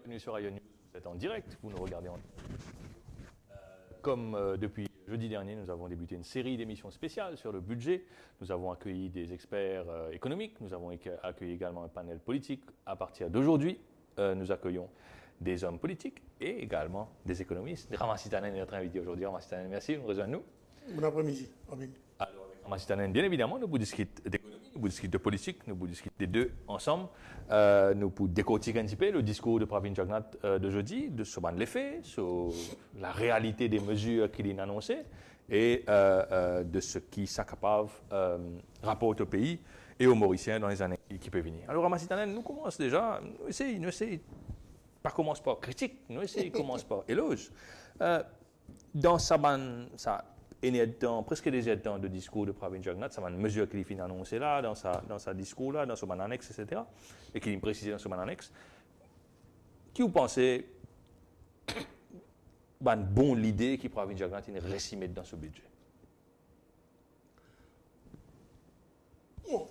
Bienvenue sur Ion News. Vous êtes en direct, vous nous regardez en Comme depuis jeudi dernier, nous avons débuté une série d'émissions spéciales sur le budget. Nous avons accueilli des experts économiques, nous avons accueilli également un panel politique. À partir d'aujourd'hui, nous accueillons des hommes politiques et également des économistes. Ramassi Tanen est notre invité aujourd'hui. Ramassi Tanen, merci de nous rejoindre nous. Bon après-midi. Alors, avec Ramassi Tanen, bien évidemment, nous vous discutons d'économie, nous vous discutons de politique, nous vous discutons des deux ensemble. Nous pouvons décortiquer un petit peu le discours de Pravin Jagnnath de jeudi, sur les faits, sur la réalité des mesures qu'il a annoncées et de ce qui s'accapave rapporte au pays et aux Mauriciens dans les années qui peuvent venir. Alors, Ramassi Tanen, nous commençons déjà, nous essayons, pas commence par critique, nous essayons, commence par éloge. Dans ça presque des temps de discours de Pravin Jagnnath, ça va une mesure qu'il finit annoncée là, dans sa discours là, dans son annexe, etc. Et qu'il est précisé dans son annexe. Qui vous pensez, bon l'idée que Pravin Jagnnath est réussi mettre dans ce budget? Bon.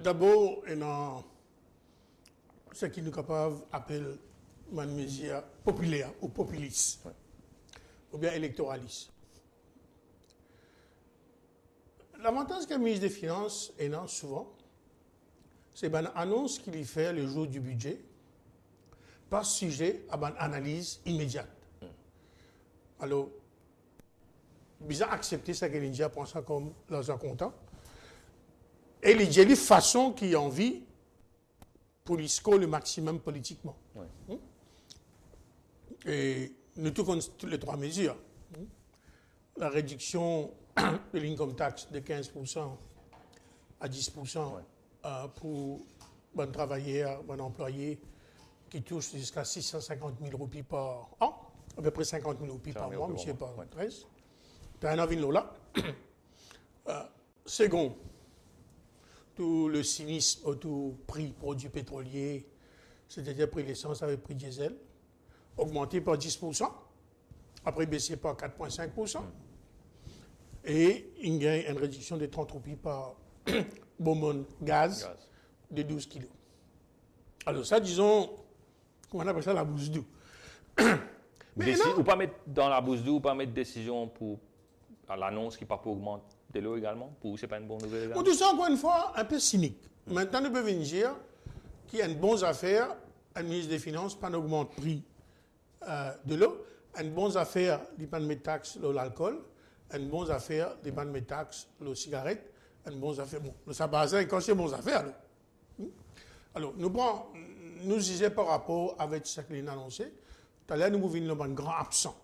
D'abord, ce qui nous capable appelle une mesure populaire ou populiste. Ouais. Ou bien électoraliste. L'avantage que le ministre des Finances a souvent, c'est une annonce qu'il fait le jour du budget, par sujet à une analyse immédiate. Alors, bizarre accepter ça que l'India prend ça comme l'argent comptant. Et il y a des façons qui ont envie pour lui scorer le maximum politiquement. Ouais. Et nous tous toutes les trois mesures. La réduction de l'income tax de 15% à 10% ouais. Pour un travailleur, un employé qui touche jusqu'à 650 000 roupies par an, à peu près 50 000 roupies par mois, monsieur par 13. Tu as un avis là. Second, tout le cynisme autour du prix produits pétroliers, c'est-à-dire prix l'essence avec prix diesel, augmenté par 10%, après baissé par 4,5%, et il y a une réduction de 30 roupies par bonbonne gaz de 12 kilos. Alors ça, disons, comment on appelle ça, la bouse d'eau. Ou pas mettre dans la bouse d'eau, ou pas mettre décision pour l'annonce qui ne pas pour augmenter l'eau également, pour c'est pas une bonne nouvelle également. Tout ça, encore une fois, un peu cynique. Maintenant, nous pouvons dire qu'il y a une bonne affaire, un ministre des Finances, pas augmente le prix de l'eau, une bonne affaire, il pas de mettre taxe sur l'alcool, une bonne affaire, il pas de mettre taxe sur les cigarettes, une bonne affaire, bon, ça base quand c'est bonne affaire. Là. Alors, nous disons par rapport avec ce qu'il a annoncé, tout à l'heure, nous venons un grand absent.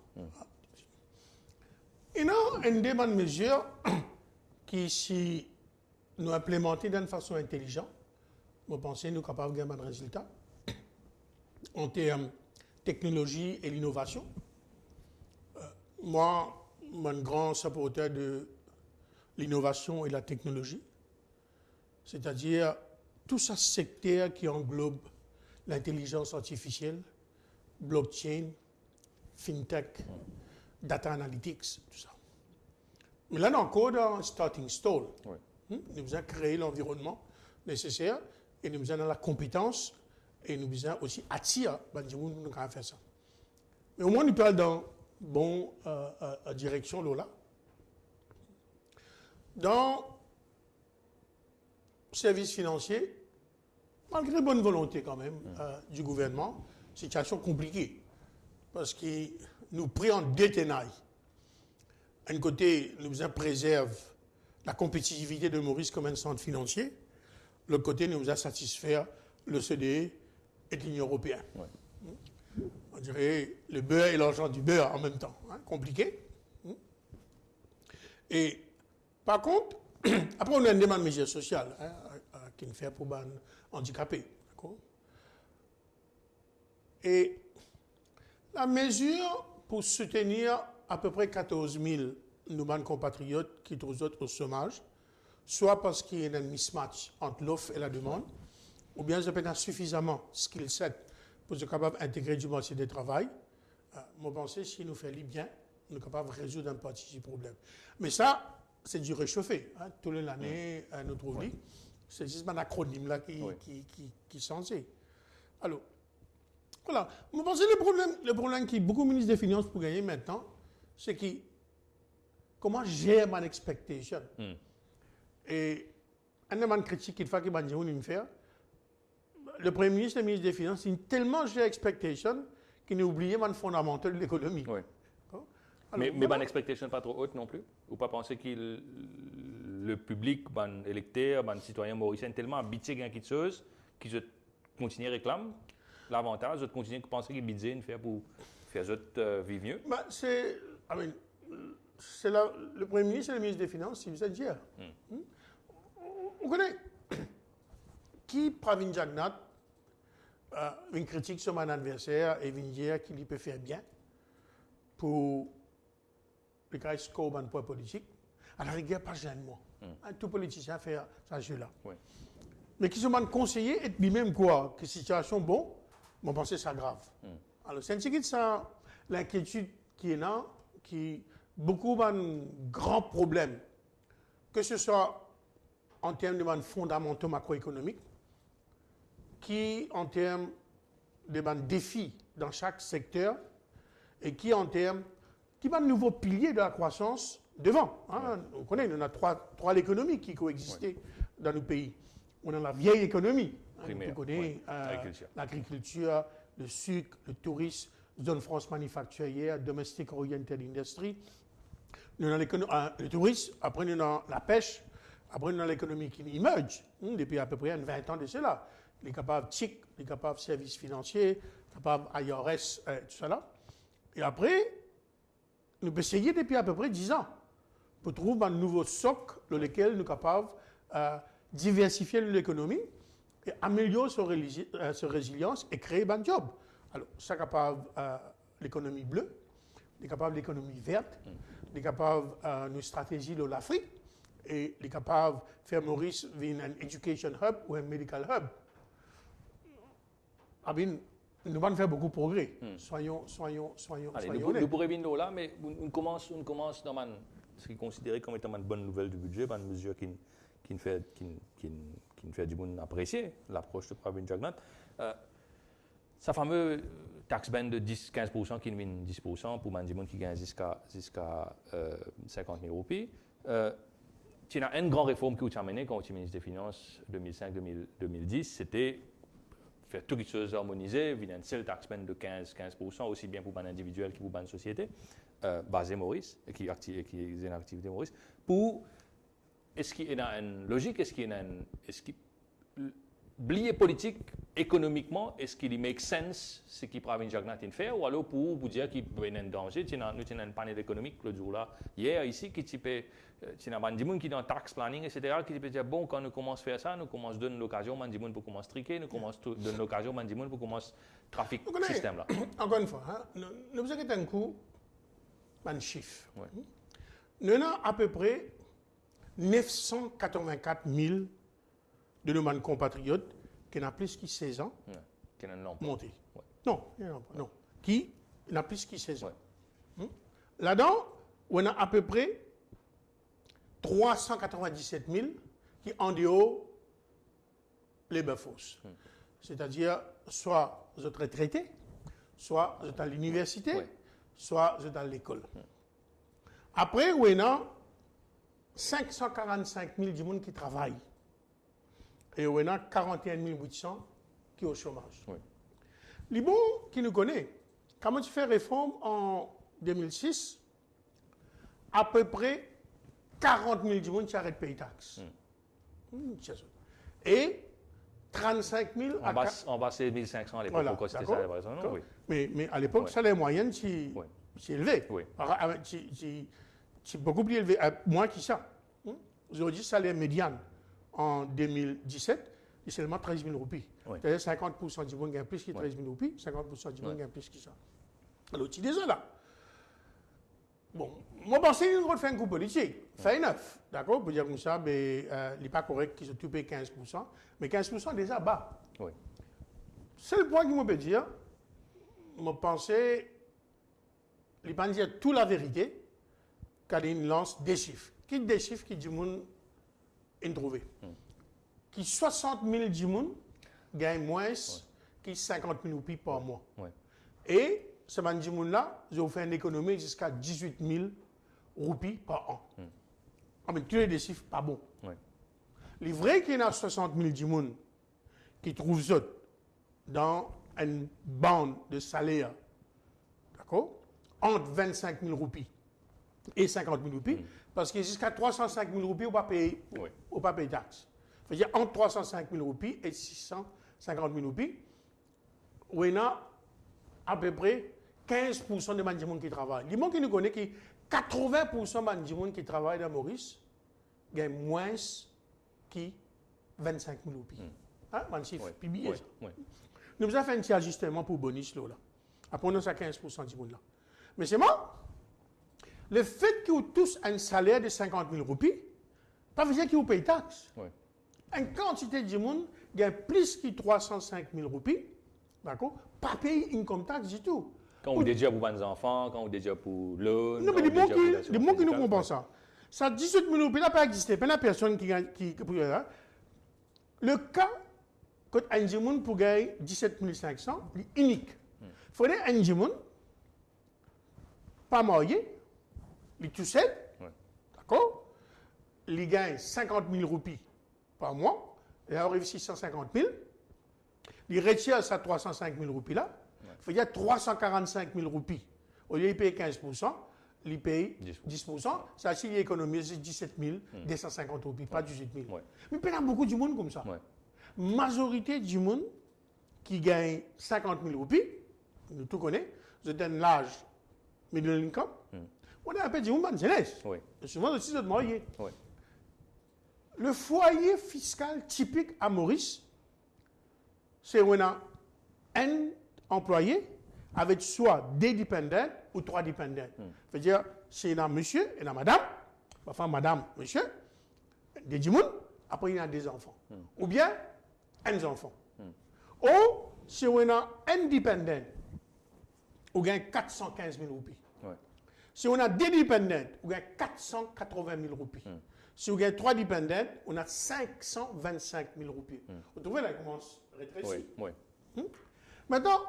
Il y a une des bonnes mesures qui, si nous implémentons d'une façon intelligente, je pense que nous sommes capables de gagner un résultat en termes de technologie et l'innovation. Moi, je suis un grand supporter de l'innovation et la technologie, c'est-à-dire tout ce secteur qui englobe l'intelligence artificielle, blockchain, fintech, data analytics, tout ça. Mais là, on est encore dans un starting stall. Oui. Nous avons créé l'environnement nécessaire et nous avons la compétence et nous avons aussi attiré les gens qui ont fait ça. Mais au moins, nous parlons dans bonne direction là. Dans le service financier, malgré bonne volonté quand même du gouvernement, situation compliquée. Parce que nous pris en détenaille. D'un côté, nous préserve la compétitivité de Maurice comme un centre financier. De l'autre côté, nous a satisfaire le CDE et l'Union européenne. Ouais. On dirait le beurre et l'argent du beurre en même temps. Compliqué. Et par contre, après on a une demande mesure sociale qui nous fait pour les handicapés. Et la mesure pour soutenir à peu près 14 000 nos compatriotes qui trouvent au chômage, soit parce qu'il y a un mismatch entre l'offre et la demande, ou bien ça peut être suffisamment skill set pour être capable d'intégrer du marché du travail. Moi, je pense que si nous faisons bien, nous sommes capables de résoudre un partie du problème. Mais ça, c'est du réchauffé. Toute l'année, nous trouvons. C'est juste un acronyme là qui est censé. Alors, Voilà. Vous pensez le problème qui beaucoup de ministres des Finances pour gagner maintenant, c'est comment gérer mon expectation. Et un des critiques qu'il faut que je faire, le Premier ministre et le ministre des Finances, il tellement gère expectation qu'il a oublié mon fondamental de l'économie. Oui. Alors, mais mon expectation pas trop haute non plus? Ou pas penser que le public, les électeurs, les citoyens mauriciens, tellement habitués à quelque chose qu'ils continuent à réclamer l'avantage de continuer à penser qu'ils budget faire pour faire vivre mieux? C'est le Premier ministre et le ministre des Finances, c'est ça dire. On connaît qui Pravin Jagnnath une critique sur mon adversaire et vient dire qu'il peut faire bien pour les cas scope en point politique. À la rigueur, pas gênement. Tout politicien fait ça jeu-là. Oui. Mais qui sont conseillés et lui-même quoi, que situation bon, on pensait ça grave. Alors c'est un petit ça l'inquiétude qui est là, qui beaucoup de grands problèmes, que ce soit en termes de fondamentaux macroéconomiques, qui en termes de défis dans chaque secteur, et qui en termes qui va de nouveaux piliers de la croissance devant. On connaît, on a trois économies qui coexistaient dans nos pays. On a la vieille économie, on connaît l'agriculture, le sucre, le tourisme, zone France manufacturière, domestic oriented industry. Nous avons le tourisme, après nous avons la pêche, après nous avons l'économie qui émerge depuis à peu près 20 ans de cela. Les capables TIC, les capables services financiers, les capables IRS, tout cela. Et après, nous avons essayé depuis à peu près 10 ans pour trouver un nouveau socle dans lequel nous sommes capables de diversifier l'économie et améliorer sa résilience et créer un job. Alors, ça capable l'économie bleue, les capables l'économie verte, les capables une stratégie de l'Afrique et les capables de faire Maurice un education hub ou un medical hub. Nous allons faire beaucoup de progrès. Soyons nous pourrions venir là, mais on commence dans ce qui est considéré comme étant une bonne nouvelle du budget, une mesure qui fait du monde apprécier l'approche de Pravin Jagnnath. Sa fameuse taxe ban de 10-15% qui devient 10% pour les gens qui gagnent jusqu'à 50 000 roupies. Il y a une grande réforme qui a menée quand on était ministre des Finances 2005-2010, c'était faire toutes les choses harmonisées, il y a une seule taxe ban de 15%, aussi bien pour les individuels que pour les sociétés, basée Maurice, qui est une activité Maurice. Est-ce qu'il y a une logique, est-ce qu'il y a blier politique, économiquement, est-ce qu'il make sense ce qui Pravin Jagnnath fait, ou alors pour vous dire qu'il y a un danger, nous avons un panel économique le jour-là, hier ici, qui type, il y a des gens qui dans tax planning, etc., qui peut dire, bon, quand nous commençons à faire ça, nous commençons à donner l'occasion, des gens pour commencer à triquer, nous commençons à donner l'occasion, des gens pour commencer à trafic système là. Encore une fois, nous vous avez un coup, un chiffre. Nous avons à peu près 984 000 de nos compatriotes qui n'ont plus que 16 ans montés. Non, qui n'a plus que 16 ans. Là-dedans, on a à peu près 397 000 qui en dehors les force. C'est-à-dire, soit vous êtes retraité, soit vous êtes à l'université, soit vous êtes à l'école. Après, on a 545 000 du monde qui travaillent. Et on a 41 800 qui sont au chômage. Les bons qui nous connaissent, quand tu fais réforme en 2006, à peu près 40 000 du monde qui arrêtent de payer taxes. Et 35 000 en bas, c'est 1 500 à l'époque. Pourquoi c'était ça la raison? Non, mais à l'époque, ça, les moyennes, c'est élevé. C'est beaucoup plus élevé, moins que ça. Aujourd'hui, salaire médian en 2017, c'est seulement 13 000 roupies. C'est-à-dire 50% du monde gagne plus que 13 000 roupies, 50% du monde gagne plus que ça. Alors, tu dis ça là. Bon, moi, je pense que nous faire un coup politique. Fait neuf, d'accord? Pour dire comme ça, il n'est pas correct qu'ils se payent 15%, mais 15% déjà bas. C'est le point que je peux dire. Je pensais, il ne pas dire toute la vérité, quand il lance des chiffres. Qui des chiffres qui du monde est trouvé. Qui 60 000 du monde gagnent moins qui 50 000 roupies par mois. Ouais. Et ce là, je vous fais une économie jusqu'à 18 000 roupies par an. Ah, mais tu les des chiffres pas bons. Ouais. Les vrais qu'il y a 60 000 dimoun qui trouvent ça dans une bande de salaire, d'accord, entre 25 000 roupies et 50 000 roupies, parce que jusqu'à 305 000 roupies, on ne pas payer taxe. C'est-à-dire entre 305 000 roupies et 650 000 roupies, on a à peu près 15% de gens qui travaillent. Les gens qui nous connaissent, 80% de gens qui travaillent dans Maurice gagnent moins que 25 000 roupies. Hein, un chiffre publié. Nous avons fait un petit ajustement pour bonus là. Après, on a 15% de gens là. Mais c'est moi. Le fait qu'ils ont tous un salaire de 50 000 roupies, pas veut dire qu'ils payent taxes. Une quantité de gens gagne plus que 305 000 roupies, d'accord, pas payer income tax du tout. Quand on déjà pour les enfants, quand on déjà pour l'eau. Non, mais les mots qui nous comprennent ça. Ça, 18 000 roupies n'a pas existé. Il n'y a personne qui gagne. Le cas, quand un Jimoun pour gagner 17 500, c'est unique. Il faudrait un Jimoun, pas marié, il est tout seul, d'accord, il gagne 50 000 roupies par mois, il a réussi 650 000, il retire sa 305 000 roupies là, il faut dire 345 000 roupies. Au lieu de payer 15%, il paye 10%. Ça, s'il économise 17 250 roupies, pas 18 000. Mais il y a beaucoup de monde comme ça. Majorité du monde qui gagne 50 000 roupies, nous tout connaissons, je donne l'âge middle income, on a un peu de monde jeunesse. Souvent aussi de mariés. Le foyer fiscal typique à Maurice, c'est où on a un employé avec soit des dépendants ou 3 dépendants. C'est-à-dire, c'est un monsieur et une madame, enfin madame, monsieur, des dimoun, après il y a des enfants. Ou bien, un enfant. Ou, si on a un dépendant, on gagne 415 000 roupies. Si on a des dépendants, on gagne 480 000 roupies. Si on a 3 dépendants, on a 525 000 roupies. Vous trouvez là, il commence à rétrécir. Maintenant,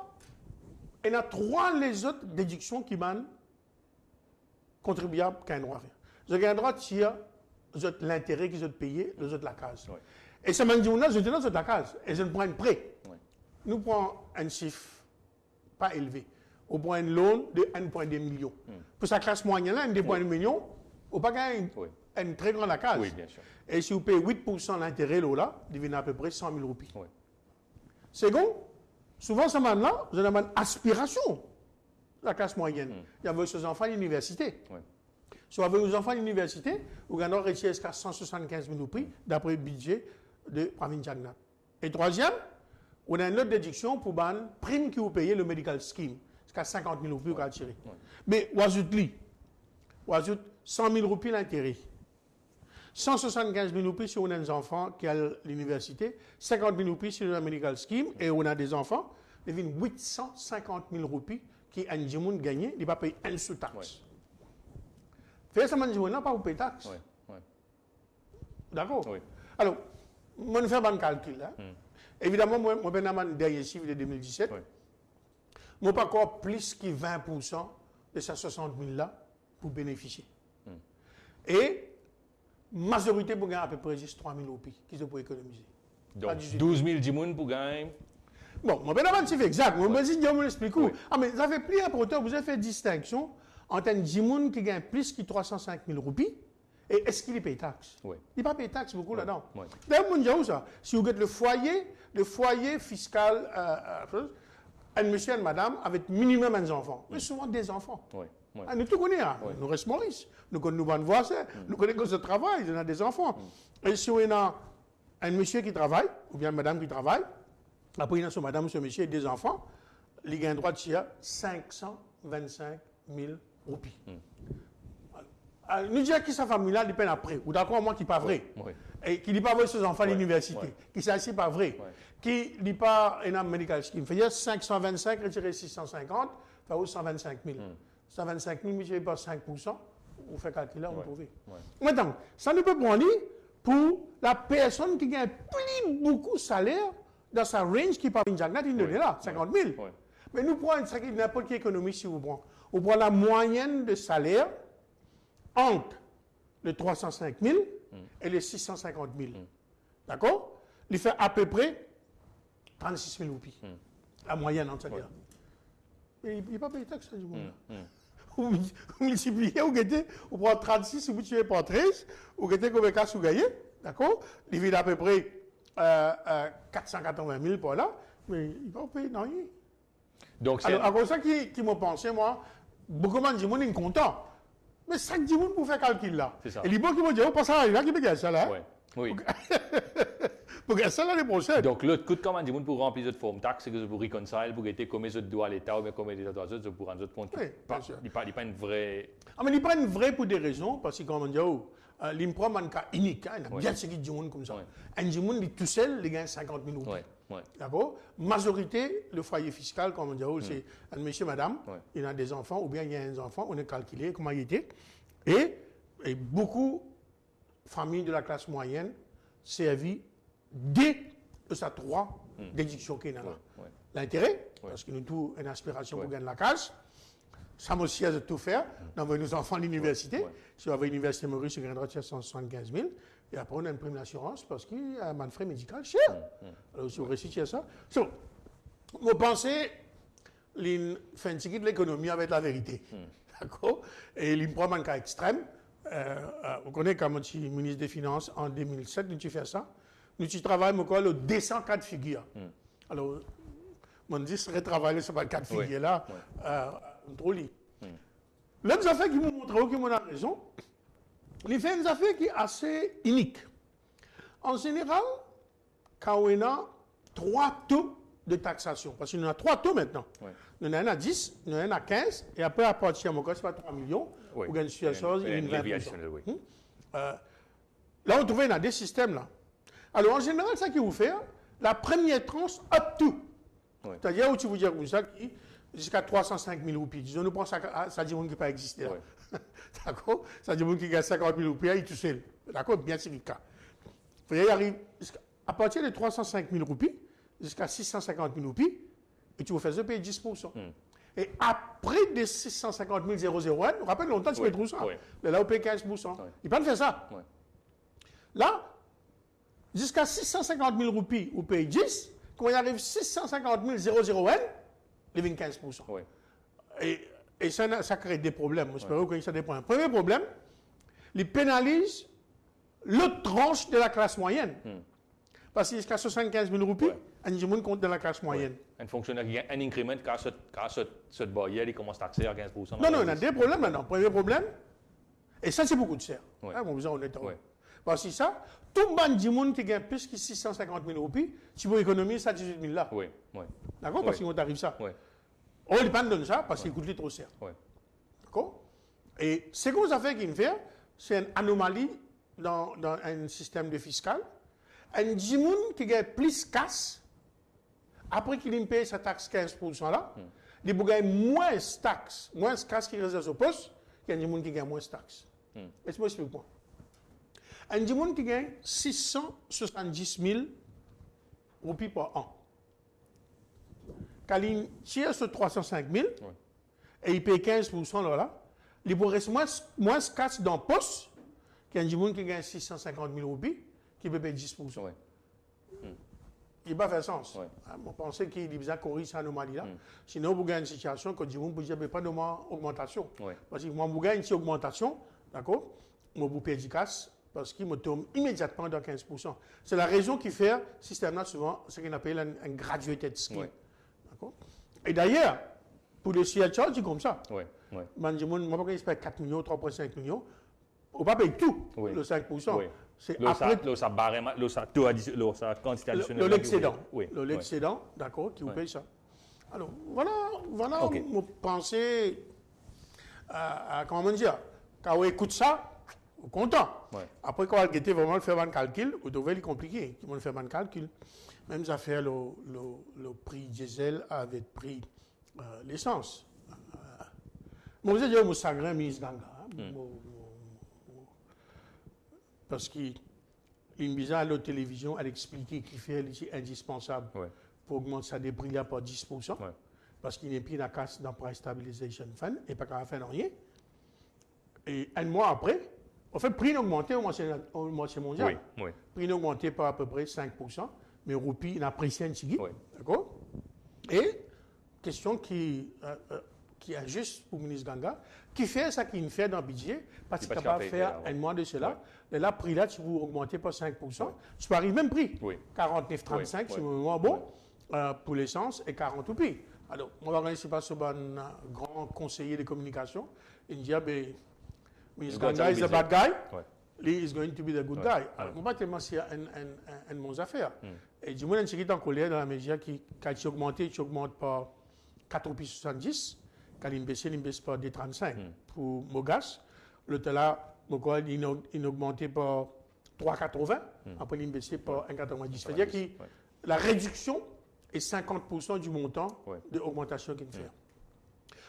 il y a 3 les autres déductions qui m'ont contribuables qu'un droit. Je gagne droit de l'intérêt qu'ils ont payé, les autres la case. Et ça m'a dit, je dis non, c'est la case. Et je ne prends un prêt. Nous prenons un chiffre pas élevé. On prend un loan de 1,2 million. Pour sa classe moyenne, là, 1,2 million, on ne peut pas gagner une très grande la case. Et si vous payez 8% l'intérêt, là, il devient à peu près 100 000 roupies. Second, souvent, ça m'a là, vous avez une aspiration, la classe moyenne. Il y avait ses enfants à l'université. Si avec vos enfants à l'université, vous gagnez jusqu'à 175 000 roupies d'après le budget de Pravin Jagnat. Et troisième, on a une autre déduction pour une prime que vous payez le medical scheme. Jusqu'à 50 000 roupies vous tirer. Mais vous ajoutez 100 000 roupies l'intérêt. 175 000 roupies si on a des enfants qui sont à l'université, 50 000 roupies si on a un medical scheme, et on a des enfants, il y a 850 000 roupies qui ont un djimoun gagné, il ne va pas payer un sous-taxe. Fait ça, il n'a pas payer taxe. D'accord? Alors, je vais faire un calcul. Évidemment, moi, je vais un dernier chiffre de 2017. Je n'ai pas encore plus que 20% de ces 60 000 là pour bénéficier. Et majorité pour gagner à peu près juste 3 000 roupies qu'ils ont pour économiser. Donc, 12 000 dimoun pour gagner. Bon, je vais un chiffre exact. Je vais expliquer. Ah, mais ça fait plus important. Vous avez fait distinction entre un dimoun qui gagne plus que 305 000 roupies et est-ce qu'il paye taxe? Il ne paye pas taxe beaucoup là-dedans. D'ailleurs, ça. Si vous avez le foyer fiscal, un monsieur et une madame avec minimum un enfant, mais souvent des enfants. Nous tout connaissons, nous restons Maurice, nous connaissons nos voisins, nous connaissons ce travail, on a des enfants. Et si on a un monsieur qui travaille, ou bien une madame qui travaille, après il y a son madame, ce monsieur et des enfants, il a un droit de tirer 525 000 roupies. Nous disons que sa famille-là dépend après, ou d'accord, moi qui n'est pas vrai. Et qui ne dit pas vrai ses enfants à l'université, qui ne s'assied pas vrai, qui ne dit pas un medical scheme. Il fait 525 retiré 650, ça fait 125 000. 125 000 multiplié par 5%, vous faites calculer, on trouve. Maintenant, ça ne peut prendre pour la personne qui gagne plus beaucoup de salaire dans sa range qui parle de il est là, 50 000. Oui. Mais nous prenons n'importe quelle économie si vous prenez. On prend la moyenne de salaire entre les 305 000 et les 650 000. D'accord? Il fait à peu près 36 000 roupies. La moyenne, en salaire. Mais il n'y a pas payé de taxe, du monde. Vous multipliez, vous prenez 36, vous multipliez par 13, vous gagnez combien de cash vous gagnez, d'accord? Il vit à peu près 480 000 par là, mais il ne va pas payer non rien. Donc, alors, à cause de ça qui m'a pensé, moi, beaucoup de gens sont contents. Mais ça dit pour faire calcul là. C'est ça. Et les gens qui m'ont dit, oh, pas ça, il y a qui paye ça là. Oui. Pour gagner ça l'année prochaine. Donc, l'autre coup de commande, du monde pour remplir cette forme taxe, c'est que pour reconcile, pour être comme les autres doigts à l'État ou bien comme les autres doigts, pour rendre compte. Oui, bien sûr. Il n'est pas une vraie. Ah, mais il n'est pas une vraie pour des raisons, parce que, comme on dit, l'impôt est un cas unique. Il y a bien ce qui dit comme ça. Un monde, tout seul, il gagne 50 000 roupies. D'accord? Majorité, le foyer fiscal, comme on dit, c'est un monsieur, madame, il a des enfants, ou bien il y a un enfant, on a calculé comment il était. Et beaucoup de familles de la classe moyenne servent dès le stade 3 d'éducation qu'il y a là. L'intérêt, parce que nous avons une aspiration pour gagner la case, ça me sert de tout faire, d'envoyer nos enfants à l'université. Si on va à l'université Maurice, on gagnera 175 000. Et après, on a une prime d'assurance parce qu'il y a un frais médical cher. Alors, si on réussit à ça. So, vous pensez, fin de l'économie avec la vérité. D'accord? Et il prend un cas extrême. Vous connaissez quand je suis ministre des Finances en 2007, nous avons fait ça. Nous travaillons encore le 204 figures. Alors, on dit que travailler sur les 4 figures là, trop lit. L'autre affaire qui me montre que mon a raison, il fait une affaire qui est assez unique. En général, quand on a 3 taux de taxation, parce qu'il y en a 3 taux maintenant. Il y en a un à 10, il y en a un à 15, et après, à partir de mon cas, c'est pas 3 millions, ou une situation, il y a une 20%. Là, on trouve des systèmes là. Alors, en général, ça qui vous fait, la première tranche, up to. C'est-à-dire où tu vous dis comme ça, jusqu'à 305 000 roupies. Disons, nous pensons que ça dit qu'il ne pas exister. D'accord? Ça dit qu'il gagne 50 000 roupies, il est tout seul. D'accord? Bien sûr, le cas. Il arrive à partir de 305 000 roupies jusqu'à 650 000 roupies, et tu vas faire payer 10%. Et après des 650 001, on rappelle longtemps, tu peux trouver ça. Là, on paye 15%. Il ne peut pas faire ça. Là, jusqu'à 650 000 roupies, on paye 10. Quand il arrive 650 001, il y a 15%. Et ça crée des problèmes. J'espère que ça dépend. Premier problème, il pénalise l'autre tranche de la classe moyenne. Parce que jusqu'à 75 000 roupies, un monde compte de la classe moyenne. Un fonctionnaire qui a un incrément, quand cette barrière, il commence à taxer à 15%. Non, il y a des problèmes maintenant. Premier problème, et ça, c'est beaucoup de cher. Bon, vous en êtes parce que ça, tout le monde qui gagne plus que 650 000 roupies, tu peux économiser ça 18 000 là. D'accord? Parce qu'il t'arrive ça. On ne pas donner ça parce qu'il coûte trop cher. D'accord? Et ce qu'on a fait qu'il fait, c'est une anomalie dans un système de fiscal. Un monde qui gagne plus casse, après qu'il paye sa taxe 15% là, il peut gagner moins casse qui reste à son poste, qu'il y a un monde qui gagne moins de taxes. Laisse-moi expliquer. Un monde qui gagne 670 000 roupies par an. Quand il tire sur 305 000 et il paye 15% là, il peut rester moins casse dans le poste qu'un monde qui gagne 650 000 roupies qui peut payer 10%. Il ne va pas faire sens. On pensait qu'il y a corriger cette anomalie-là. Sinon, vous gagnez une situation que vous ne pouvez pas de augmentation. Parce que moi, vous gagnez une augmentation, d'accord, moi, vous payez 10 casse. Parce qu'il me tombe immédiatement dans 15%. C'est la raison qui fait, le système-là, souvent, ce qu'on appelle un graduated scheme. Et d'ailleurs, pour le CL charge, c'est comme ça. Moi, je ne sais pas 4 millions, 3,5 millions. On ne va pas payer tout, le 5%. C'est après... L'excédent. L'excédent, d'accord, qui vous paye ça. Alors, voilà mon pensée à comment dire. Quand on écoute ça, content. Après, quand on a vraiment faire un calcul, on devait le compliquer. Ils vont faire un calcul. Même ça fait le prix diesel avec le prix l'essence. Moi, vous avez dit, chagrin, mise ganga. Parce que une mise à la télévision, elle expliquait qu'il fait indispensable Ouais. pour augmenter sa débris là par 10%, Ouais. parce qu'il n'est plus dans la casse dans Price Stabilization Fund et pas qu'à faire rien. Et un mois après, en fait, le prix a augmenté au marché mondial. Oui. Oui. Le prix a augmenté par à peu près 5%, mais le roupie a apprécié un petit peu. Oui. D'accord? Et, question qui est juste pour le ministre Ganga, qui fait ça qu'il fait dans le budget, parce qu'il est capable de faire un mois de cela. Et là, le prix là, si vous augmentez par 5%, tu peux arriver même prix. Oui. 49,35, c'est vraiment bon pour l'essence et 40 au prix. Alors, on va regarder, c'est pas ce grand conseiller de communication. Il dit, Mr. Ganga is a bad guy. Ouais. He is going to be the good guy. Alors, on va tellement c'est une bonne affaire. Et du moins, il y a en colère dans la média qui, quand il augmente par 4,70 €. Quand il baisse par 2,35 pour Mogas. Le là, il a augmenté par 3,80. Après, il baisse par 1,90. C'est-à-dire que la réduction est 50% du montant de augmentation qu'il fait.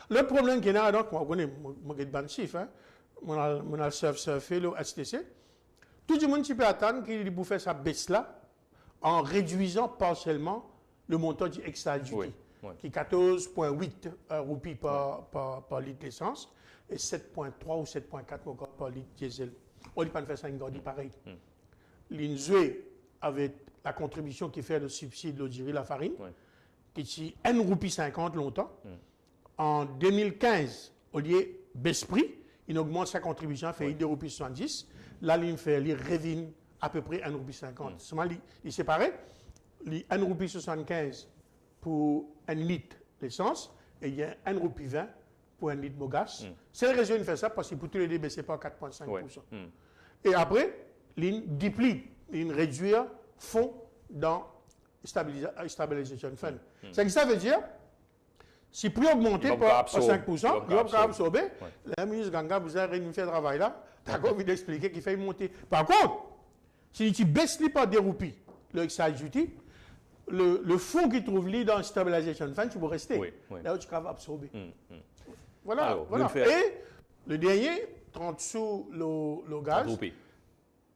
Le problème qu'il y a, donc, on connaît, moi, j'ai ban chiffre, on a surfé le HTC. Tout le monde peut attendre qu'il puisse faire sa baisse là en réduisant partiellement le montant du extra duty, qui est 14,8 roupies par litre d'essence et 7,3 ou 7,4 par litre diesel. On ne peut pas faire ça une garde pareil. L'INZUE, avec la contribution qui fait le subside de la farine, qui est 1,50 € longtemps. En 2015, au lieu baisse prix, il augmente sa contribution, fait 2,70 €. Là, il fait, il revient à peu près 1,50 €. Seulement, il séparait, 1,75 € pour 1 litre d'essence et il y a 1,20 € pour 1 litre de gaz. C'est la raison qu'il fait ça parce que pour tous les deux, baisser par 4,5%. Et après, il déplie, il réduit fonds dans Stabilization Fund. C'est que ça veut dire, si le prix augmente par 5%, il va absorber. Le ministre Ganga vous a réuni fait le travail là. D'accord, il expliquer qu'il fait monter. Par contre, si tu baisses par des roupies, le excise duty, le fonds qui trouve lui dans Stabilization Fund, tu peux rester. Là où tu vas absorber. Voilà. Alors, voilà. Et le dernier, 30 sous le gaz.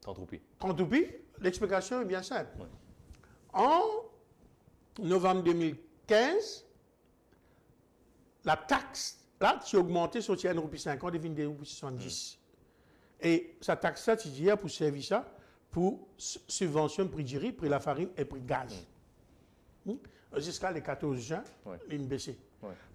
30 roupies. 30 roupies, l'explication est bien simple. En novembre 2015, la taxe, là, qui a augmenté sur 1,50 € devient 2,70 €. Et sa taxe, ça, tu dis, pour servir ça, pour subvention prix du riz, prix de la farine et prix de gaz. Jusqu'à le 14 juin, il a baissé.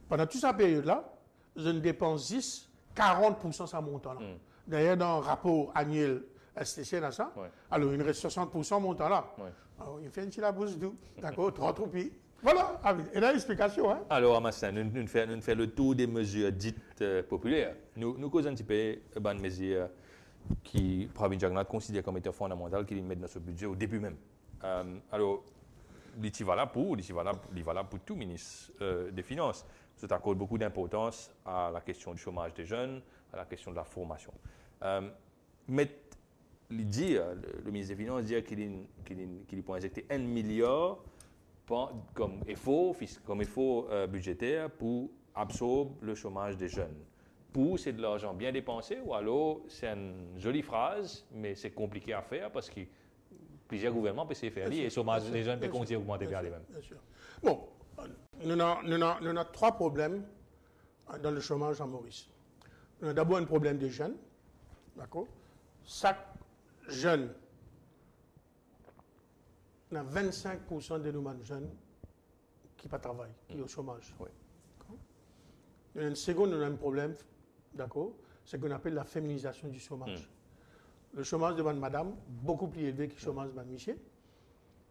Pendant toute cette période-là, je ne dépense 10, 40% ça montant là. D'ailleurs, dans le rapport annuel STC, là, ça, alors il reste 60% montant là. Alors, il fait une petite bourse d'où, d'accord, 30 roupies. Voilà, et là, l'explication. Hein? Alors, Amassin, nous faisons le tour des mesures dites populaires. Nous causons un petit peu de mesures qui Pravin Jagannath considère comme étant fondamentales qu'il met dans ce budget au début même. Alors, il est valable pour tout ministre des Finances. Ça accorde beaucoup d'importance à la question du chômage des jeunes, à la question de la formation. Mais le ministre des Finances dit qu'il peut injecter 1 milliard comme effort budgétaire pour absorber le chômage des jeunes. C'est de l'argent bien dépensé ou alors c'est une jolie phrase, mais c'est compliqué à faire parce que plusieurs gouvernements peuvent faire et le chômage des jeunes peut continuer à augmenter vers les mêmes. Bien sûr. Bon, nous avons 3 problèmes dans le chômage en Maurice. Nous avons d'abord un problème des jeunes. D'accord? Chaque jeune, on a 25% de nos jeunes qui ne travaillent pas, qui sont au chômage. Et un second, nous avons un problème, d'accord, c'est ce qu'on appelle la féminisation du chômage. Le chômage de madame, beaucoup plus élevé que le chômage de monsieur.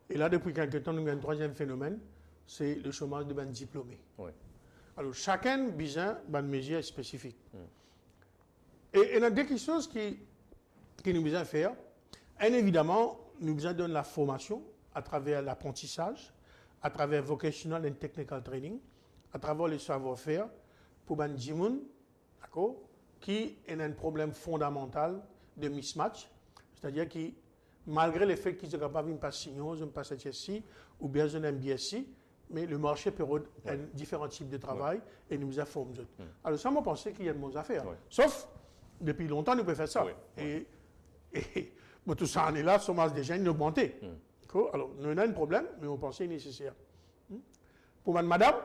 Et là, depuis quelques temps, nous avons un troisième phénomène, c'est le chômage de diplômés. Alors, chacun a besoin d'une mesure spécifique. Et il y a deux choses qui nous besoin faire. Évidemment, nous besoin de la formation à travers l'apprentissage, à travers vocational and technical training, à travers le savoir-faire pour les gens qui ont un problème fondamental de mismatch, c'est-à-dire que malgré le fait qu'ils sont capables de passer Signos, de passer HSC ou bien un MBSC, mais le marché peut avoir différents types de travail et nous informe. Alors ça, moi, je pense qu'il y a de bonnes affaires. Sauf, depuis longtemps, nous pouvons faire ça. Et Mais tout ça, on est là, le chômage des jeunes augmenté. Alors, nous avons un problème, mais on pensait nécessaire. Pour madame,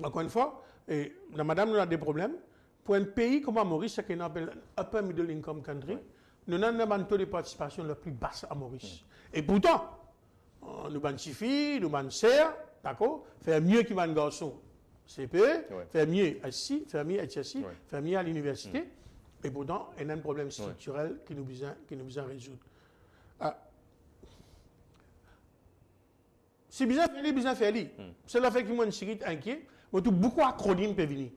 encore une fois, et la madame, nous a des problèmes. Pour un pays comme Maurice, ce qu'on appelle upper middle income country, nous avons un taux de participation le plus bas à Maurice. Et pourtant, nous avons filles, nous avons sœurs, d'accord, faire mieux qu'un garçon CPE, faire mieux à SI, faire mieux à HSI, faire mieux à l'université. Et pourtant, il y a un problème structurel qui nous besoin résoudre. Si besoin faire, c'est le fait que moi, je suis inquiet. Mais beaucoup d'acronymes peuvent venir.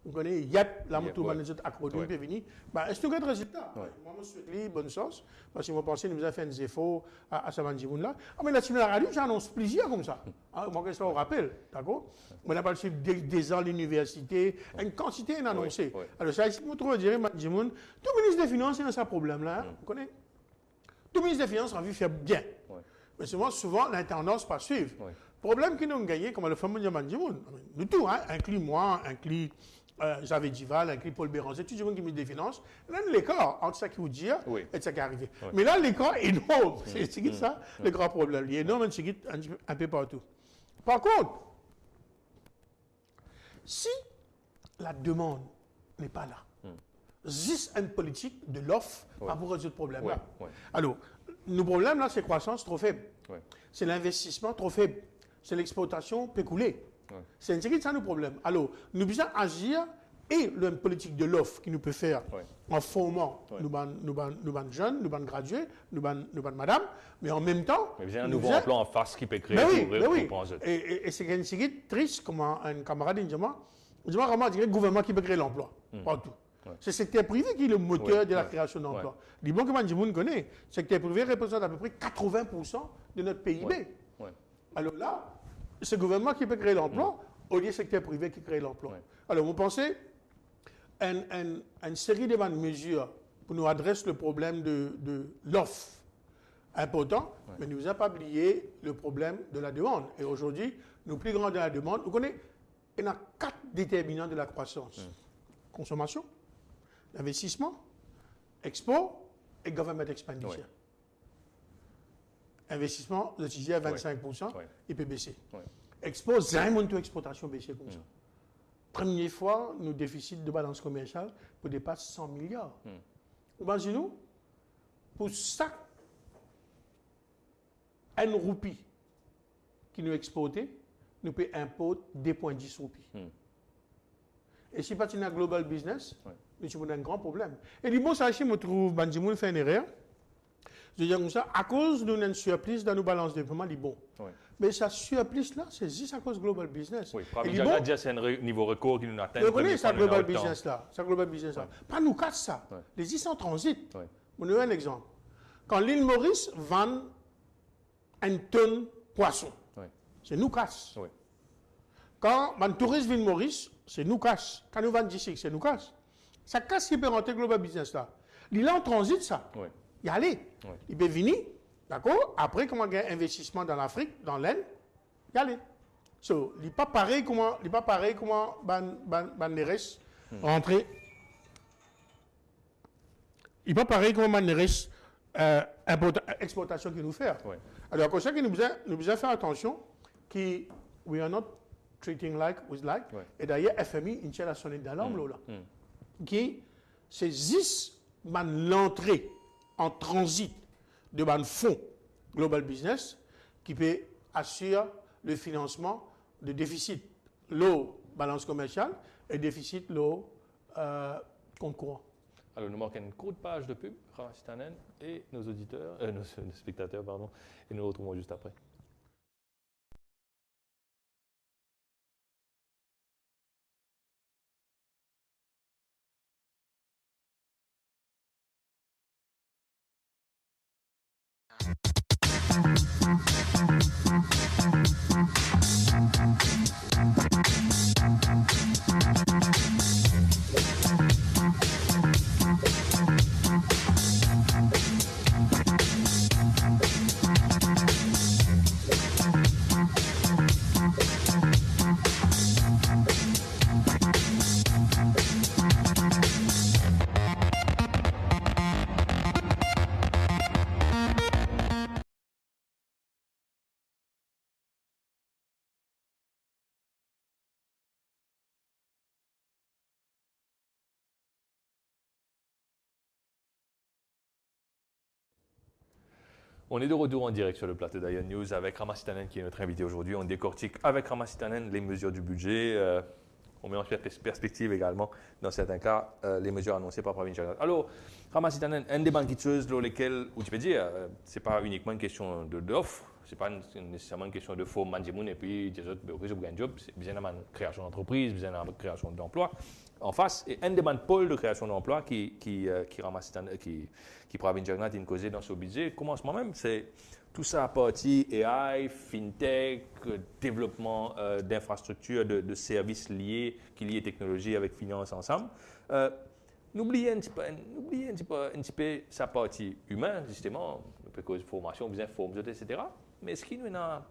Vous connaissez YEP, là, tout le monde acronymes peuvent venir. Est-ce que vous avez un résultat? Moi, je souhaite bonne chance. Parce que moi, je pense que nous avons fait des efforts à Samanjimoun là. Mais la Chine Radio, j'annonce plusieurs comme ça. Moi, je vous rappelle. D'accord? On a parlé des ans à l'université, une quantité annoncée. Alors, ça, je vous trouve dire, Samanjimoun, tout ministre des Finances, il a ce problème-là. Vous connaissez? Tout ministre des Finances a envie de faire bien. Mais souvent, la tendance pas suivre. Le problème que nous avons gagné, comme le fameux Diamandimoun, nous tous, inclus moi, inclus Javé Dival, inclus Paul Béranger, tout le monde qui met des finances, là, l'écart entre ça qui vous dit et ça qui est arrivé. Mais là, l'écart est énorme. C'est ça, le grand problème. Il est énorme, un peu partout. Par contre, si la demande n'est pas là, juste une politique de l'offre pas pour résoudre ce problème-là. Alors, nos problèmes là, c'est croissance trop faible. C'est l'investissement trop faible. C'est l'exportation péculée. C'est un ça nos problèmes. Alors, nous devons agir et la politique de l'offre qui nous peut faire en formant nous jeunes, nous gradués, nous madame, mais en même temps. Mais vous avez un nouveau emploi en face qui peut créer Et c'est un triste, comme un camarade dit, le gouvernement qui peut créer l'emploi. Partout. C'est le secteur privé qui est le moteur de la création d'emplois. Les banques que tout le monde connaît, le secteur privé représente à peu près 80% de notre PIB. Alors là, c'est le gouvernement qui peut créer l'emploi, au lieu du secteur privé qui crée l'emploi. Alors, vous pensez une série de mesures pour nous adresser le problème de l'offre important, mais nous n'avons pas oublié le problème de la demande. Et aujourd'hui, nous plus grands de la demande, vous connaissez, il y a 4 déterminants de la croissance. Consommation, investissement, export et government expenditure. Investissement, le TG à 25%, il peut baisser. Export, zéro taux exportation baisser comme ça. Première fois, nos déficits de balance commerciale pour dépasser 100 milliards. Imaginez-nous, pour chaque une roupie qui nous exportait, nous payons impôt 2,10 roupies. Et si pas un global business, nous avons un grand problème. Et les bons sachets, je trouve que Bandimoun fait une erreur. Je veux dire comme ça, à cause d'un surplus dans nos balances de paiement, il est bon. Mais ce surplus-là, c'est juste à cause du global business. Oui, déjà, c'est un niveau record qui nous atteint. Vous connaissez ça, global business-là. Pas nous casse ça. Les îles sont en transit. On a un exemple. Quand l'île Maurice vend une tonne de poisson, c'est nous casse. Quand un touriste vient de Maurice, c'est nous casse. Quand nous vendons d'ici, c'est nous casse. Ça casse qui peut rentrer global business-là. L'île est en transit, ça. Il y a allé. Il peut venir, d'accord? Après, comment gagner investissement dans l'Afrique, dans l'Inde, il y a allé. So, il n'est pas pareil comment les restes rentrer. Il n'est pas pareil comment les restes exportation qu'il nous fait. Alors, comme ça, nous devons faire attention que we are not treating like with like. Et d'ailleurs, FMI, il tient la sonnette d'alarme là. Qui, c'est juste l'entrée en transit de fonds global business qui peut assurer le financement de déficit l'eau balance commerciale et déficit l'eau compte courant. Alors nous manquons une courte page de pub, Ramastanen et nos auditeurs, nos spectateurs, pardon, et nous nous retrouvons juste après. On est de retour en direct sur le plateau d'Ion News avec Rama Sitanen qui est notre invité aujourd'hui. On décortique avec Rama Sitanen les mesures du budget. On met en perspective également, dans certains cas, les mesures annoncées par Pravin Jagannath. Alors, Rama Sitanen, une des banques dans lesquelles, où tu peux dire, ce n'est pas uniquement une question d'offre, ce n'est pas nécessairement une question de faux manjimoun et puis des autres, ok, je gagne un job, c'est bien une création d'entreprise, bien une création d'emploi en face. Et un des pôles de création d'emploi qui Pravin Jagannath a causé dans ce budget, commencement même, c'est tout ça à partir AI, fintech, développement d'infrastructures, de services liés, qui lient technologie avec finance ensemble. N'oubliez un petit peu sa partie humaine, justement, parce que formation, besoin de former, etc. Mais est-ce qu'il y en a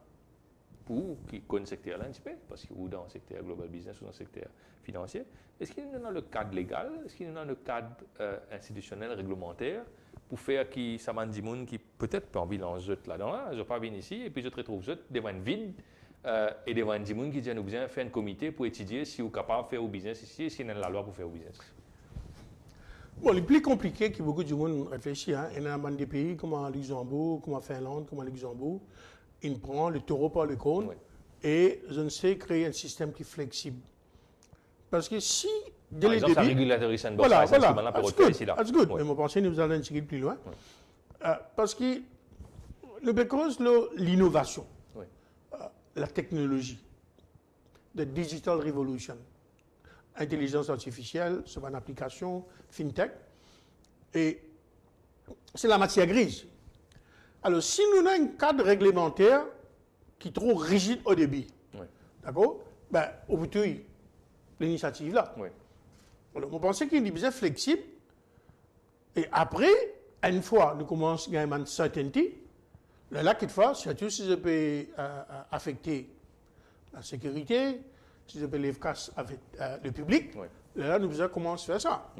pour qui connaissent le secteur là un petit peu, parce que ou dans le secteur global business ou dans le secteur financier, est-ce qu'il y en a le cadre légal, est-ce qu'il y en a le cadre institutionnel, réglementaire, pour faire que ça m'a dit qui peut-être pas envie d'enjeu là-dedans, je pas venir ici et puis je te retrouve devant une vide et devant un dit qui dit nous besoin faire un comité pour étudier si vous êtes capable de faire au business ici et si y a la loi pour faire au business. Bon, le plus compliqué que beaucoup de monde réfléchit, hein, il y a des pays comme en Luxembourg, comme en Finlande, comme en Luxembourg, ils prennent le taureau par le cône et je ne sais créer un système qui est flexible. Parce que si dès le début, voilà, that's good. Mais mon pensée nous allons un petit peu plus loin. Parce que le cause l'innovation, la technologie, la digital revolution, intelligence artificielle, c'est une application fintech, et c'est la matière grise. Alors, si nous avons un cadre réglementaire qui est trop rigide au début, d'accord, ben, au bout de l'initiative là. Alors, on pensait qu'il est bien flexible. Et après, une fois nous commençons à gagner une certainty, là, quelquefois, surtout si je peux affecter la sécurité, si je peux l'efficace avec le public, là, nous commençons à faire ça.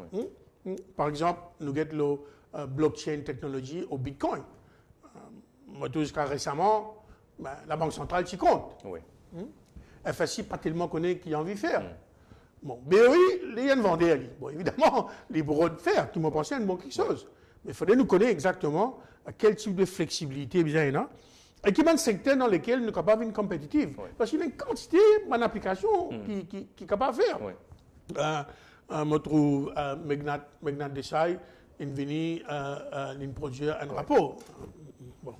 Par exemple, nous avons la blockchain technologie au Bitcoin. Jusqu'à récemment, ben, la Banque centrale s'y compte. FSI, pas tellement connaît qui a envie de faire. Bon, BOI, les gens vendent. Bon, évidemment, les bureaux de fer, qui m'ont pensé à une bonne quelque chose. Mais il faudrait nous connaître exactement à quel type de flexibilité bien il y a. Et qui est un secteur dans lequel nous sommes capables d'être compétitifs. Parce qu'il y a une quantité d'applications qui est capable de faire. Je trouve Meghnad Desai est venu produire un rapport. Bon.